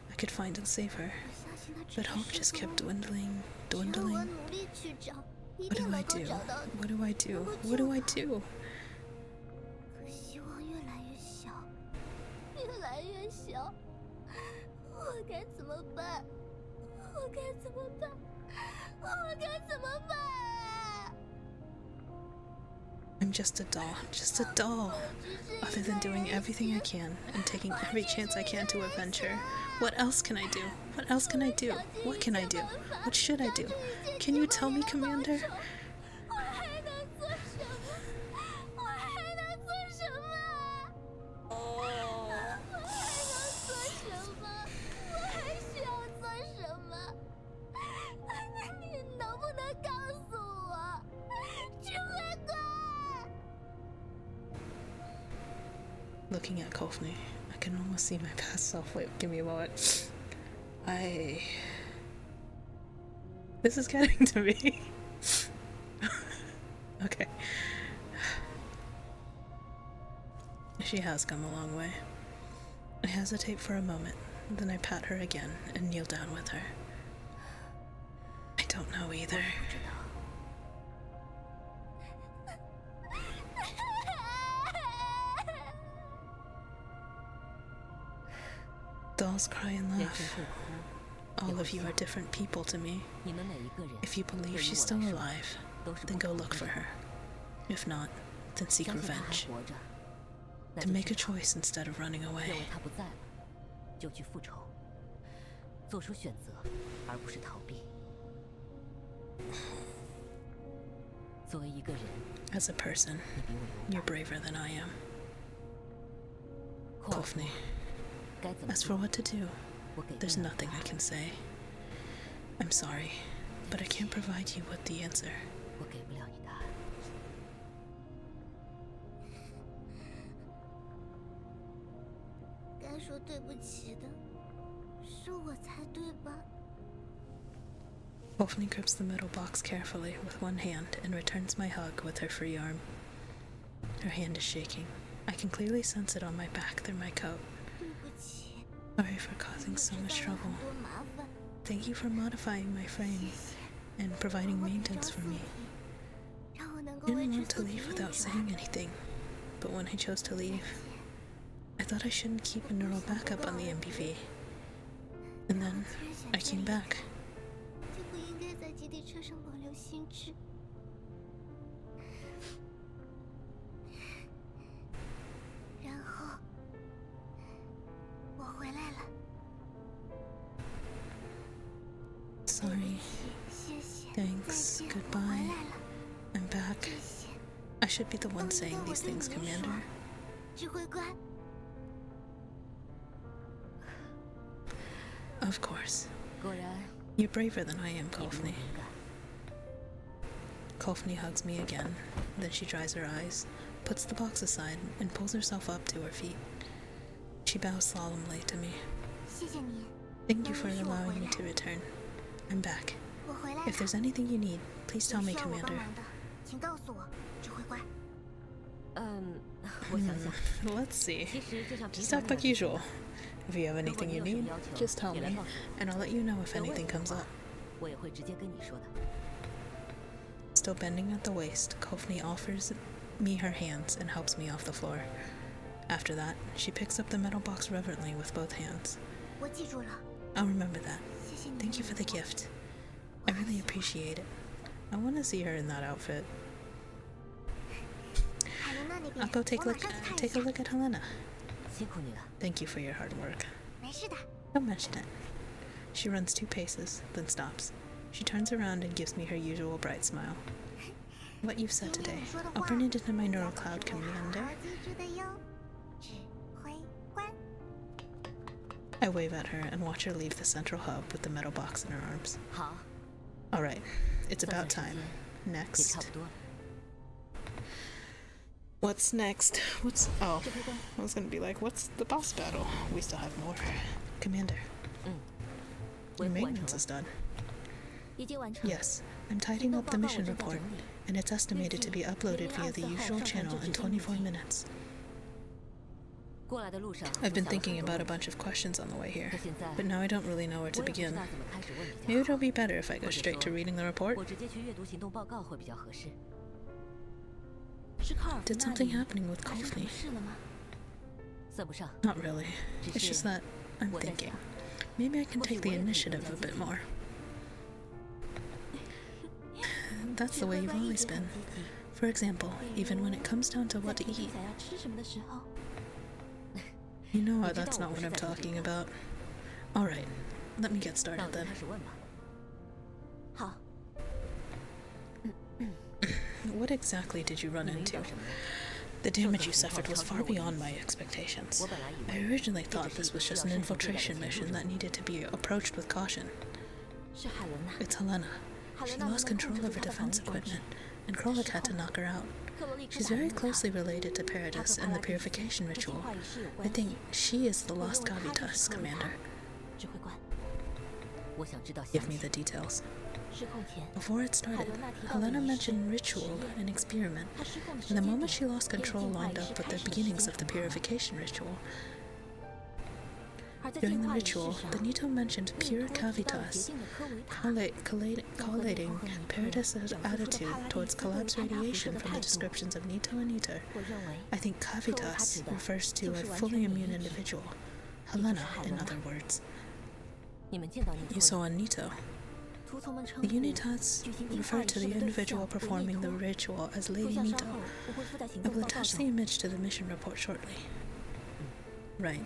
I could find and save her. 我相信他只 But 是 hope 失 just 踪 kept 了 dwindling, 只要我 dwindling. 努力去找，一 What 定 do 能 I 够 do? 找到的。 What do I do? What do I do? 可希望越来越小，越来越小。我该怎么办？我该怎么办？我该怎么办？ I'm just a doll. Other than doing everything I can and taking every chance I can to avenge her, what else can I do? What else can I do? What can I do? What should I do? Can you tell me, Commander? 我还能做什么？我还能做什么？我还能做什么？我还需要做什么？你能不能告诉我，指挥官？ Looking at Kofni, I can almost see my past self. Wait, give me a moment. This is getting to me. Okay. She has come a long way. I hesitate for a moment, then I pat her again and kneel down with her. I don't know either. 不知道。 Dolls cry and 人 laugh. 人会哭， All of you are different people to me. 你们每一个人 If you believe 对于 she's 我 still 来说 alive, 都是 then 不 go 同 look 的 for her. If not, then seek 相信她还 revenge. 活着，那 To 就 make a 知道 choice instead of running 认 away. 为她不在了，就去复仇，做出选择，而不是逃避。作为一个人， As a person, 你比我勇 you're braver than I am. 敢。库尔夫 Kofni, 该怎么 as 做 for what to do, 我给不 there's 了 nothing 答 I 案 can say. I'm sorry, but I can't provide you with the answer. 我给不了你答案。该说对不起的，是我才对吧？ Kofni grips the metal box carefully with one hand and returns my hug with her free arm. Her hand is shaking. I can clearly sense it on my back through my coat. 对不起， Sorry for causing 我 so 制 much 造了 trouble. 很多麻烦。 Thank you for modifying my frame and providing 我给 maintenance 告 for 诉 me. 你，让我能够 I 维 didn't 持 want to 宿体 leave 运 without 转。 saying anything, but when I chose to leave, I thought I shouldn't keep a neural backup on the MPV. And then I came back. 就不应该在基地车上保留心智。Sorry. 谢谢。 Thanks. 再见，我 Goodbye. 回来了。 I'm back. 这些 I should be the one 都因 saying 为我 these 对 things, 你们 Commander. 说，指挥官。 Of course. 果然， You're braver than I am, 你比我 Kofni. 敏感。 Kofni hugs me again. Then she dries her eyes, puts the box aside, and pulls herself up to her feet. She bows solemnly to me. 谢谢你， Thank you for allowing me to return. I'm back. 我回来了。 If there's anything you need, please tell 有 me, 需要我帮 Commander. 忙的，请告诉我，指挥官。我想想， Let's see. 其实就像平 Just 常 act 那 like 样 usual. If you have 如果 anything 你 you 有什 need, 么要求， just tell 也来 me, 告诉我。 and I'll let you know if 有问 anything 题的 comes 话 up. 我也会直接跟你说的。 Still bending at the waist, Kofni offers me her hands and helps me off the floor. After that, she picks up the metal box reverently with both hands. 我记住了， I'll remember that. 谢谢你。 Thank you for the gift. I really appreciate it. I want to see her in that outfit. 海伦娜那边， I'll go take 我 a 马 look. 上去看一 Take a 下。 look at Helena. 辛苦你了。 Thank you for your hard work. 没事的。 Don't mention it. She runs 2 paces, then stops. She turns around and gives me her usual bright smile. What you've said 今天 today, 你说的 I'll 话， burn it into my 大 neural 家 cloud, 可得好 Commander. 好记住的哟，指挥官。 I wave at her and watch her leave the central hub with the metal box in her arms. 好， Alright, it's 算 about 算时 time. 间也 Next. 差不多了。 What's next? Oh, 指挥官， I was gonna be like, what's the boss battle? We still have more. Commander, 维 your 护完成 maintenance 了 is，done. 已经完成了。 Yes, I'm tidying up the mission report, and it's estimated to be uploaded via the usual channel in 24 minutes. 过来的路上， I've 我 been 想了 thinking 很多 about a 问题 bunch of questions on the way here, 可现在 but now I don't really know where 我 to 也不知 begin. 道怎么开始问比 Maybe 较 it'll 好。 be better if I go 或者 straight to 说 reading the report. 我直接去阅读行动报告会比较合适。是卡尔夫 Did 那 something 里 happening with 发生什么 Kofni? 事了吗？算不上， Not really. It's just that I'm 我在 thinking. 想， Maybe I can 或许 take 我 the 也可以 initiative 更 a 加积 bit 极。 more. That's the way you've always been. For example, even when it comes down to 在 what to 决定 eat, 想要吃什么的时候， you know 你知道 that's 我 not 不 what 是 I'm 在 talking 决定 about. Alright, let me get 那 started 我就 then. 开始问吧。好， What exactly did you run 你们遇 into? 到什么了？ The damage you suffered was far beyond my expectations. 我本来以 I 为 originally 这 thought 只 this 是 was 一个 just 需 an 要慎重对待 infiltration 的前 mission 入 that 者。 needed to be approached with caution. 是海伦娜。 It's Helena. 海 She 伦娜能 lost 不能控 control 制 of 住 her 她的防 defense 御装置？ equipment, and Krolak had to knock her out. 克罗利克 She's 打 very 赢了她 closely related to 她 Paradis 和 and the 帕拉蒂斯 purification 和进 ritual. 化仪式有 I 关 think 系。 she is the 我认 lost 为她就 Gavitas, 是克罗 Commander. 塔。指挥官，我想知道详 Give me 情 the。details. 失控前， Before it started, 海伦娜提到的 Helena 仪式 mentioned 实 ritual 验 and experiment, 她失控的 and 时 the 间 moment 点 she lost 跟 control 进化 lined 仪 up 式 with 开 the 始的时 beginnings 间 of the 很快。 purification ritual. 而在 During 进 the 化仪式 ritual, 上， the Nito mentioned 密 pure 托提到了洁 Cavitas, 净的科维塔， collating 和密托 Paradis' 表示出的 attitude 帕拉蒂 towards 斯对于 collapse 坍塌辐射 radiation 的 from 态 the 度。 descriptions of Nito and Niter. 我认为 I think 克罗塔 Cavitas 指的 refers to 就 a 是完 fully 全免 immune 疫体， individual. 也就是 Helena, 海 in 伦娜。 other words. 你们见到尼 You 托 saw 了？ a Nito. 图从们称 The 呼 Unitats 举行净化 refer 仪 to 式 the 的对 individual 象为 performing 密 the 托。 ritual as 图 Lady 像稍 Nito. 后我会附在行 I 动 will 报告 attach 上 the。image to the mission report shortly. Right.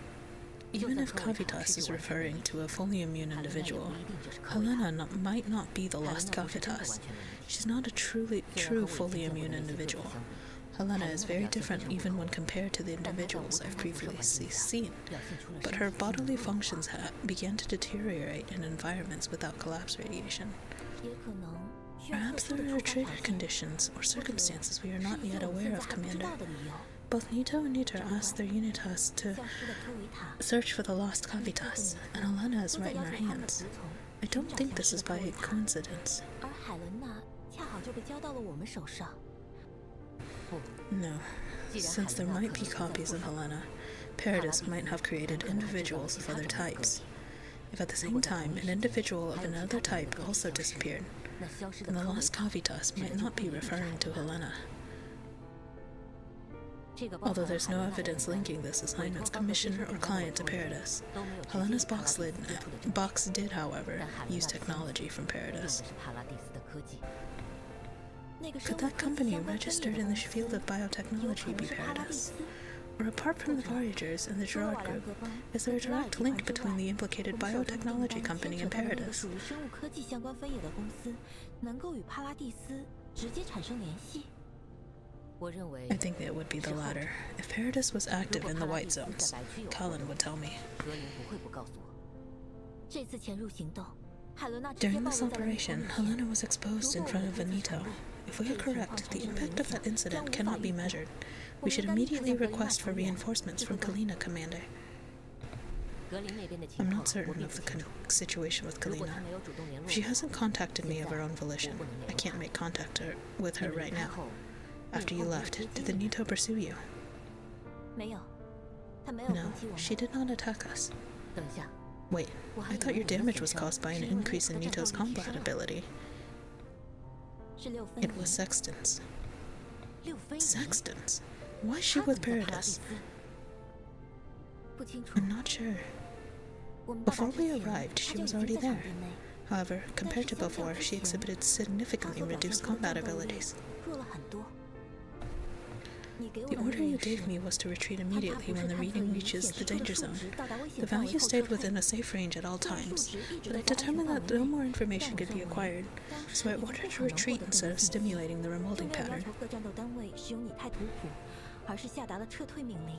Even if Cavitas is referring to a fully immune 海伦娜也 individual, 不一定就是科维塔。 Helena might not be the 海伦 lost 娜不是真的完 Cavitas. 全没问题。 She's not a true 虽然和 fully 我以前 immune 见过的那些个体 individual. 相比， Helena 海 is 伦娜 very 的表现非 different 常不 even 错 when compared to the 但她在无 individuals 菌 I've 的辐射环 previously 境下， seen. 表现出了 But 身 her 体机能 bodily 的弱化。 functions began to deteriorate in environments without collapse radiation. 也可能需要特 Perhaps 殊的 there 触 are 发 trigger 条件， conditions or 或者是 circumstances we are 一 not 些 yet 我们 aware 现在 of, 还不知 Commander. 道的理由。 Both Nito and Niter asked their Unitas to 消失的科维塔， search for the lost Cavitas, and Helena is 都在 right in 要 our 求他们 hands. 服从， I 寻 don't 找 think 消 this 失 is 的科 by 维塔。 coincidence. 而海伦娜恰好就被交到了我们手上。不， No. 既然 Since 海 there 伦娜 might 可 be 能存在 copies 不 of 少， Helena, Paradis might have created individuals of other types. If at the same time an individual of another type also disappeared, 那消失的 then the 科维 lost 塔 Cavitas might not be referring to Helena. 这个包 Although 含了 there's 海 no 伦娜的 evidence 名单 linking this 委 assignment's 托方和接 commissioner 受 or 电话 client 的 to 人 Paradis. 都没有直接 Helena's 与帕拉 box 蒂 lid 斯接触的证据， box did, however, 但海伦 use 娜的 technology from 用的 Paradis. 是帕拉蒂斯的科技。那个生 Could 物 that 科技 company 相关分 registered 野的 in 公 the 司 field of 有可 biotechnology 能 be 是帕拉蒂 Paradis? 斯， Or apart from the Voyagers and the Gerard Group, is there a direct link between the implicated biotechnology company and Paradis? 属于生物科技相关分野的公司，能够与帕拉蒂斯直接产生联系。我认为 I think it would be the latter. If Paradis was active in the White Zones, Colin would tell me. 格林不会不告诉我。这次潜入行动，海伦娜直接 During 暴 this 露在了美国 operation, 面前。 Helena was exposed in front of Benito. If we are correct, the impact of that incident cannot be measured. We should immediately request for reinforcements from Kalina, Commander. 格林那边的 I'm 情况 not 我 certain 并 of 不 the 清楚。 situation with 如果 Kalina. 他没有主动联络 She 我， hasn't contacted me of her own volition. I can't make contact with her 你们 right 离开 now. 后， After you left, did the Nito pursue you? 没有，他没有 No, 攻击我 she 们。 did not attack us. 等一下， Wait, I thought your damage was caused by an increase in Nito's combat ability. 是六分 It 仪 was Sexton's. 六分仪 Sexton's? Why is she 他怎 with 么在帕拉蒂 Paradis? 斯？不清楚。 I'm not sure. 我们到达 Before 之 we 前， arrived, 他 she 就已 was 经 already 在场 there. 地内， However, compared to before, she exhibited significantly 他所表 reduced 现出的 combat 战斗力 abilities. 弱了很多。你给我 The 的 order 命 you 令是 gave me was to retreat 探查 immediately 不 when 是 the 探测 reading 仪 reaches 显 the 示出的 danger 数 zone. 值到达危 The 险范围 value 后撤 stayed 退。 within a safe range at all 这个数 times, 值一直 but 都 I 在安全 determined 范 that 围 no 内。 more 但 information 我 could be 认为， acquired, 当时 so I 一个不 ordered 可 to 能获 retreat 得的 instead 明 of 显 stimulating the 就 remolding 没有要 pattern. 求各战斗单位使用拟态图谱，而是下达了撤退命令。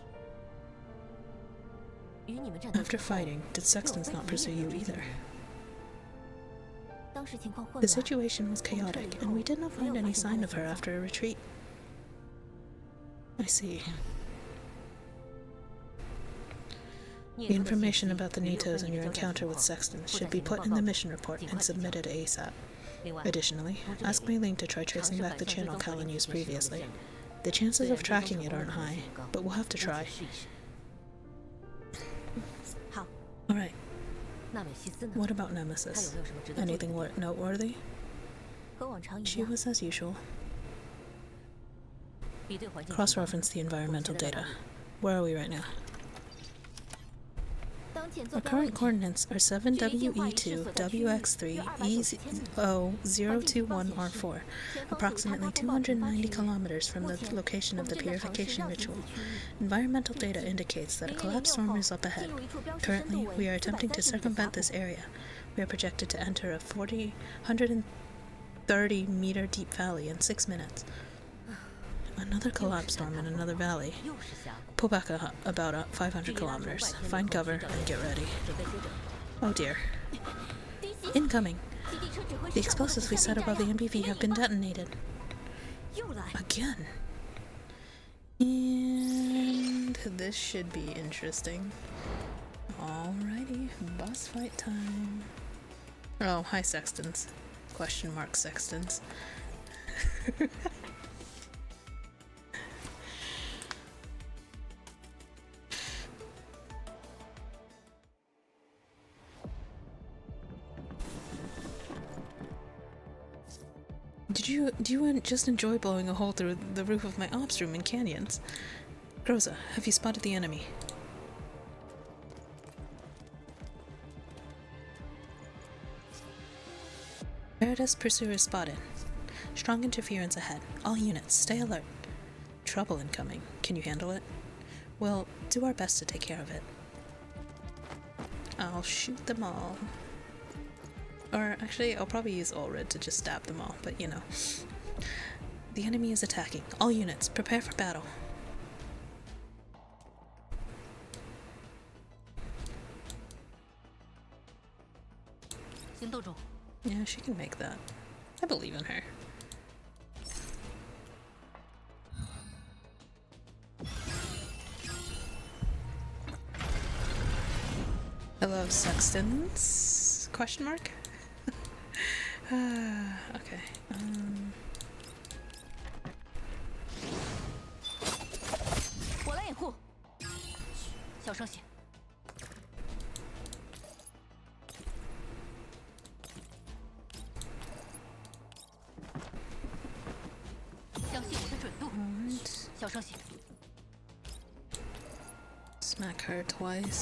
与你们战斗 After 之后， fighting, did Sexton's not pursue you either? 当时情况混 The 乱， situation was chaotic, and we did not find any sign of her after a retreat. I see. 你 The 也说的信 information 息 about the 与六 Nitos 分 and 仪 your 的交战 encounter 情 with 况 Sexton 附 should 在 be 你的 put 报 in the 告里 mission report 尽快 and 提交 submitted ASAP. 另外， Additionally, 通知 ask 美 Mei 林 Ling to try 尝 tracing 试 back 反 the 向追 channel 踪格林 Callan 此 used 前使用的 previously. 线路。 The chances 虽 of 然追踪 tracking 成 it 功 aren't 的可能 high, 性不高， but we'll have to 姑且 try. 试一试。好， Alright, 纳美西斯呢？ what about 他有 Nemesis? 没有什么值得注意 Anything 的？ noteworthy? 和往常一 She 样。 was as usual. 比对环境情 Cross 况。 reference the environmental 我们现在在 data. 哪里？ Where are we right now? 当前坐 Our 标位 current 置 coordinates are 7WE2 WX3 EO021R4, approximately 290 kilometers from the location of the purification ritual. Environmental data indicates that a collapsed storm is up ahead. Currently, we are attempting to circumvent this area. We are projected to enter a 130-meter deep valley in 6 minutes. Another collapsed storm in another valley. 又是峡谷， Pull back about 500 kilometers. Find cover and get ready. 准备休整。 Oh dear. 敌袭！ Incoming! 基地车指挥 The 室上空 explosives 的 we 闪 set 电 above 炸 the 药 MPV have been detonated. 又来！ Again. And this should be interesting. Alrighty, boss fight time. Oh, hi Sextons. Question mark Sextons. Do you just enjoy blowing a hole through the roof of my ops room in canyons? Groza, have you spotted the enemy? Paradis pursuers spotted. Strong interference ahead. All units, stay alert. Trouble incoming. Can you handle it? We'll do our best to take care of it. I'll shoot them all. Or actually, I'll probably use Ulrid to just stab them all, but you know. The enemy is attacking. All units, prepare for battle. Yeah, she can make that. I believe in her. Hello, Sextons? Question mark? Okay. 我来掩护。小声些。相信我的准度。 Alright. 小声些。 Smack her 相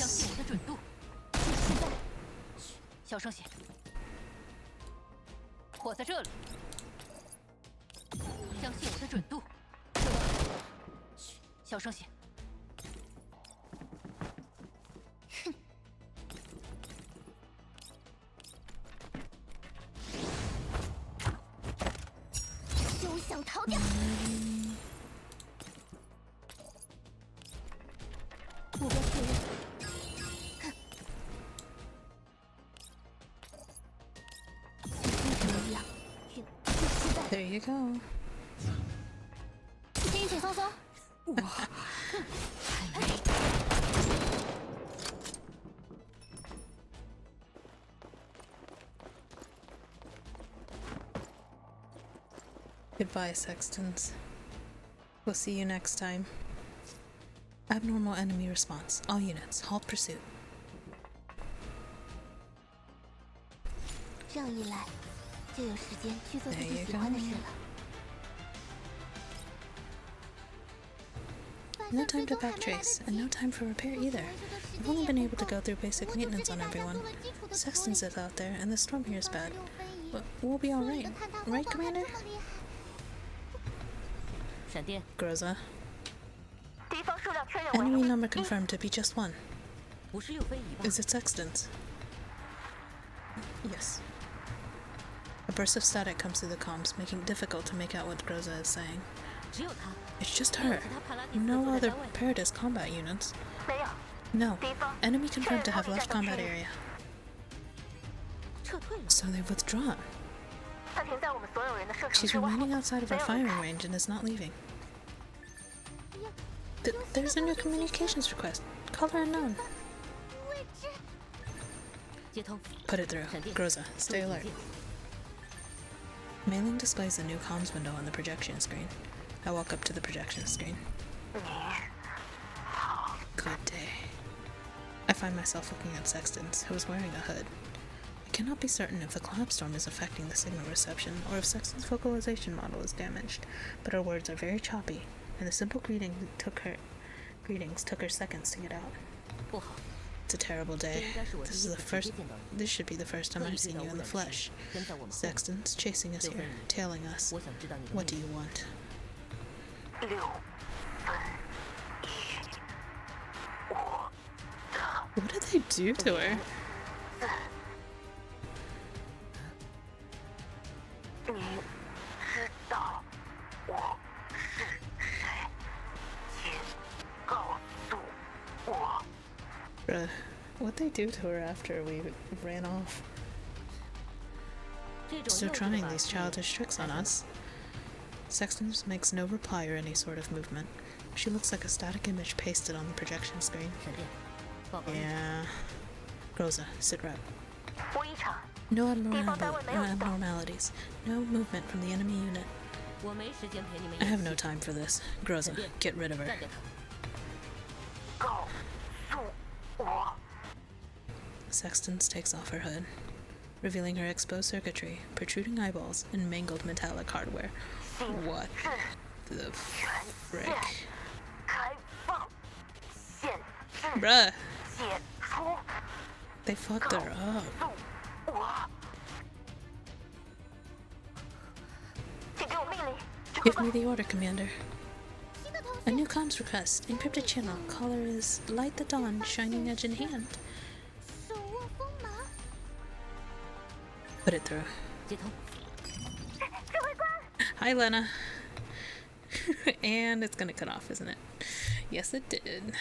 信 twice. 我的准度。现在。小声些。火在这里。相信我的准度。小声些。逃掉。目标确认。像风筝一样，去期待。 There you go. 请一起松松。Goodbye, Sextons. We'll see you next time. Abnormal enemy response. All units, halt pursuit. 这样一来，就有时间去做自 There 己 you 喜欢的事 go. 了。 No time to backtrace, and no time for repair either. We've only been able to go through basic maintenance on everyone. Sextons is out there, and the storm here is bad. But we'll be alright. Right, Commander? 闪电， Groza. 敌方数量确认 Enemy number confirmed to be just one. 不是六非遗吧？ Is it Sextons? Yes. A burst of static comes through the comms, making it difficult to make out what Groza is saying. 只有他， It's just 没有 her. 其他帕拉蒂斯 No 作战 other 单位。 Paradis combat units. 没有， No. Enemy confirmed to have left combat area. 撤退了。 So they've withdrawn. 他停在我们所有人的射程 She's 之外。 remaining outside of our firing range and is not leaving. There's a new communications request. Caller unknown. 位置。接通， Put it through. 闪电， Groza, stay 注意 alert. 警戒 Mailing displays the new comms window on the projection screen. I walk up to the projection screen. Good day. I find myself looking at Sextons, who is wearing a hood. I cannot be certain if the cloud storm is affecting the signal reception or if Sexton's vocalization model is damaged, but her words are very choppy, and the simple greetings took her seconds to get out. 不好， It's a terrible 这 day. 应该是我第 This 一 is 次 the 直接 first. 见到你。 This should be the first time 特意 I've 遇 seen 到 you in 污 the 染时 flesh. 跟在我们后面。 Sextons chasing us 六分 here, 仪， tailing us. 我想知道你的 What 命 do 令 you want? 6 What did they do to her? 你知道我是谁？请告诉我。 Bruh, what'd they do to her after we ran off? 这种 Still 幼稚的 trying 把 these 戏 childish tricks on 太 us. Sextons makes no reply or any sort of movement. She looks like a static image pasted on the projection screen. 闪电，报告。 Yeah. Groza, sit rep. 无异常， No abnormalities. No movement from the enemy unit. 我没时间陪你们 I 演 have no 戏。 time for this. Groza, get rid of her. 干掉他！告诉我。 Sextons takes off her hood, revealing her exposed circuitry, protruding eyeballs, and mangled metallic hardware. What the frick? 开放，限制 Bruh, 解除。 they fucked her up. 诉我。请给我命令。 Give me the order, Commander. A new comms request. Encrypted channel. Caller is Light the Dawn, shining edge in hand. 手握锋芒。 Put it through. 接通， 指挥官。 Hi, Lena. And it's gonna cut off, isn't it? Yes, it did.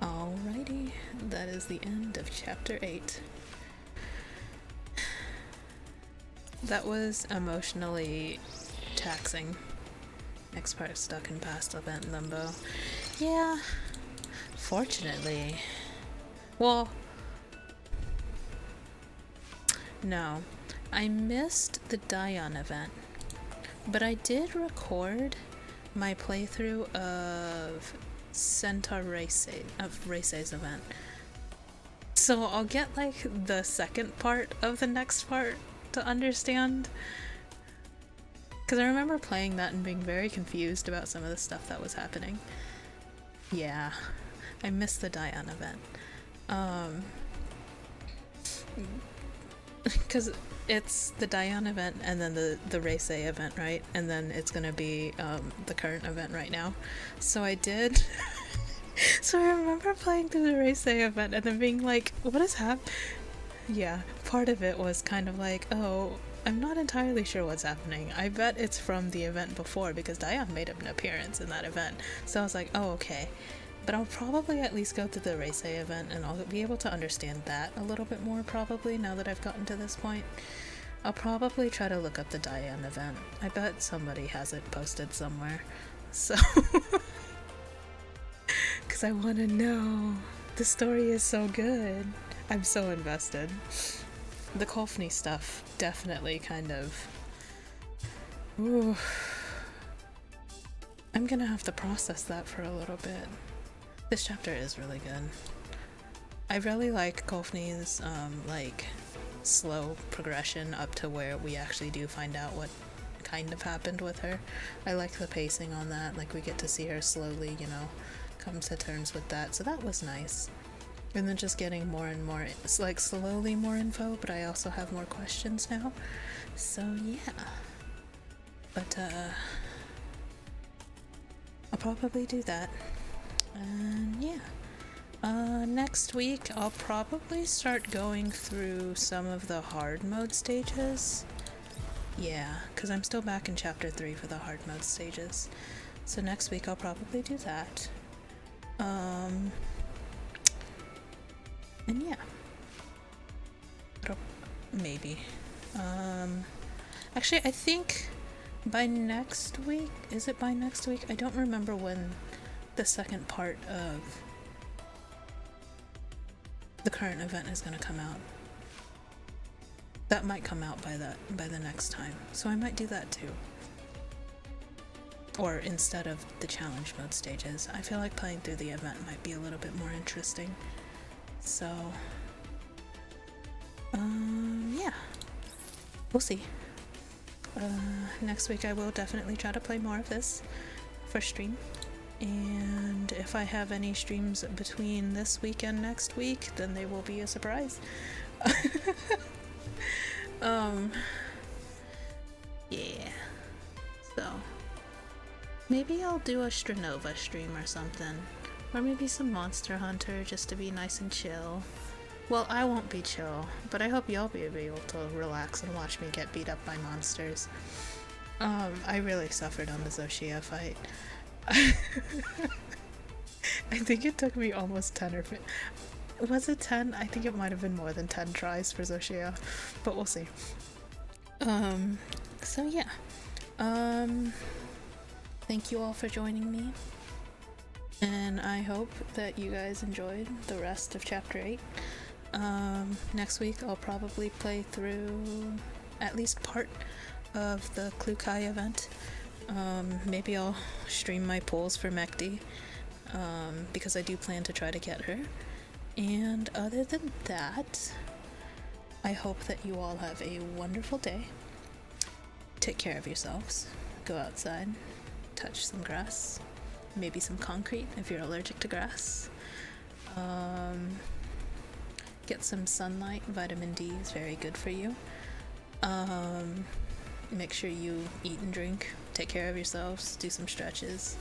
Alrighty, that is the end of chapter 8. That was emotionally taxing. Next part, stuck in past event limbo. Yeah, fortunately. Well, no. I missed the Dion event, but I did record my playthrough of Centaur Race's event. So I'll get like the second part of the next part to understand. Because I remember playing that and being very confused about some of the stuff that was happening. Yeah, I missed the Dion event. Because it's the Dion event and then the Race A event, right? And then it's gonna be the current event right now. So I did. So I remember playing through the Race A event and then being like, what is happening? Yeah, part of it was kind of like, oh, I'm not entirely sure what's happening. I bet it's from the event before because Diane made an appearance in that event. So I was like, oh, okay. But I'll probably at least go to the Race event and I'll be able to understand that a little bit more probably now that I've gotten to this point. I'll probably try to look up the Diane event. I bet somebody has it posted somewhere. So, because I want to know. The story is so good. I'm so invested. The Kolfny stuff definitely kind of... Ooh. I'm gonna have to process that for a little bit. This chapter is really good. I really like Kolfny's, like, slow progression up to where we actually do find out what kind of happened with her. I like the pacing on that, like we get to see her slowly, you know, come to terms with that, so that was nice. And then just getting more and more, it's like slowly more info, but I also have more questions now, so yeah. But I'll probably do that, and yeah. Next week I'll probably start going through some of the hard mode stages. Yeah, because I'm still back in chapter 3 for the hard mode stages. So next week I'll probably do that. And yeah. Maybe. Actually, I think by next week, is it by next week? I don't remember when the second part of the current event is going to come out. That might come out by the next time, so I might do that too. Or instead of the challenge mode stages. I feel like playing through the event might be a little bit more interesting. So, yeah, we'll see. Next week I will definitely try to play more of this for stream. And if I have any streams between this week and next week, then they will be a surprise. Yeah. So, maybe I'll do a Stranova stream or something. Or maybe some Monster Hunter just to be nice and chill. Well, I won't be chill, but I hope y'all be able to relax and watch me get beat up by monsters. I really suffered on the Zoshia fight. I think it took me almost 10 or 15. Was it 10? I think it might have been more than 10 tries for Zoshia, but we'll see. So yeah. Thank you all for joining me. And I hope that you guys enjoyed the rest of Chapter 8. Next week I'll probably play through at least part of the Klukai event. Maybe I'll stream my pulls for Mekti, because I do plan to try to get her. And other than that, I hope that you all have a wonderful day. Take care of yourselves. Go outside, touch some grass, maybe some concrete if you're allergic to grass. Get some sunlight. Vitamin D is very good for you. Make sure you eat and drink. Take care of yourselves. Do some stretches.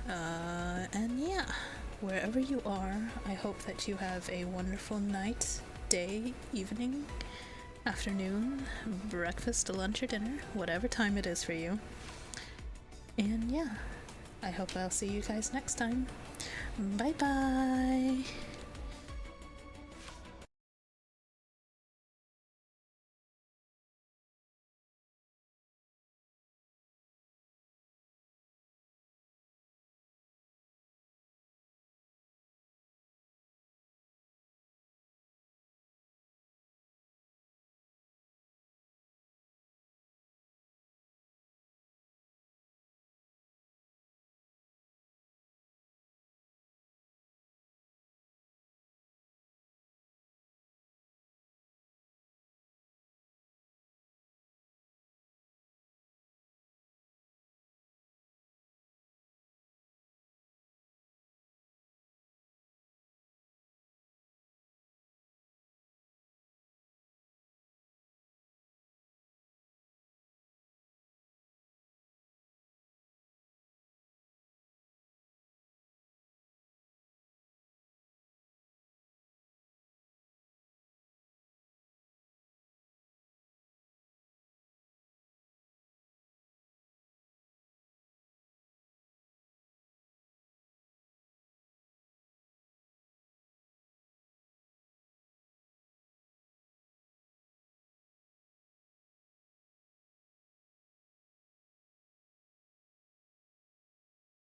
And yeah, wherever you are, I hope that you have a wonderful night, day, evening, afternoon, breakfast, lunch, or dinner, whatever time it is for you. And yeah, I hope I'll see you guys next time. Bye bye!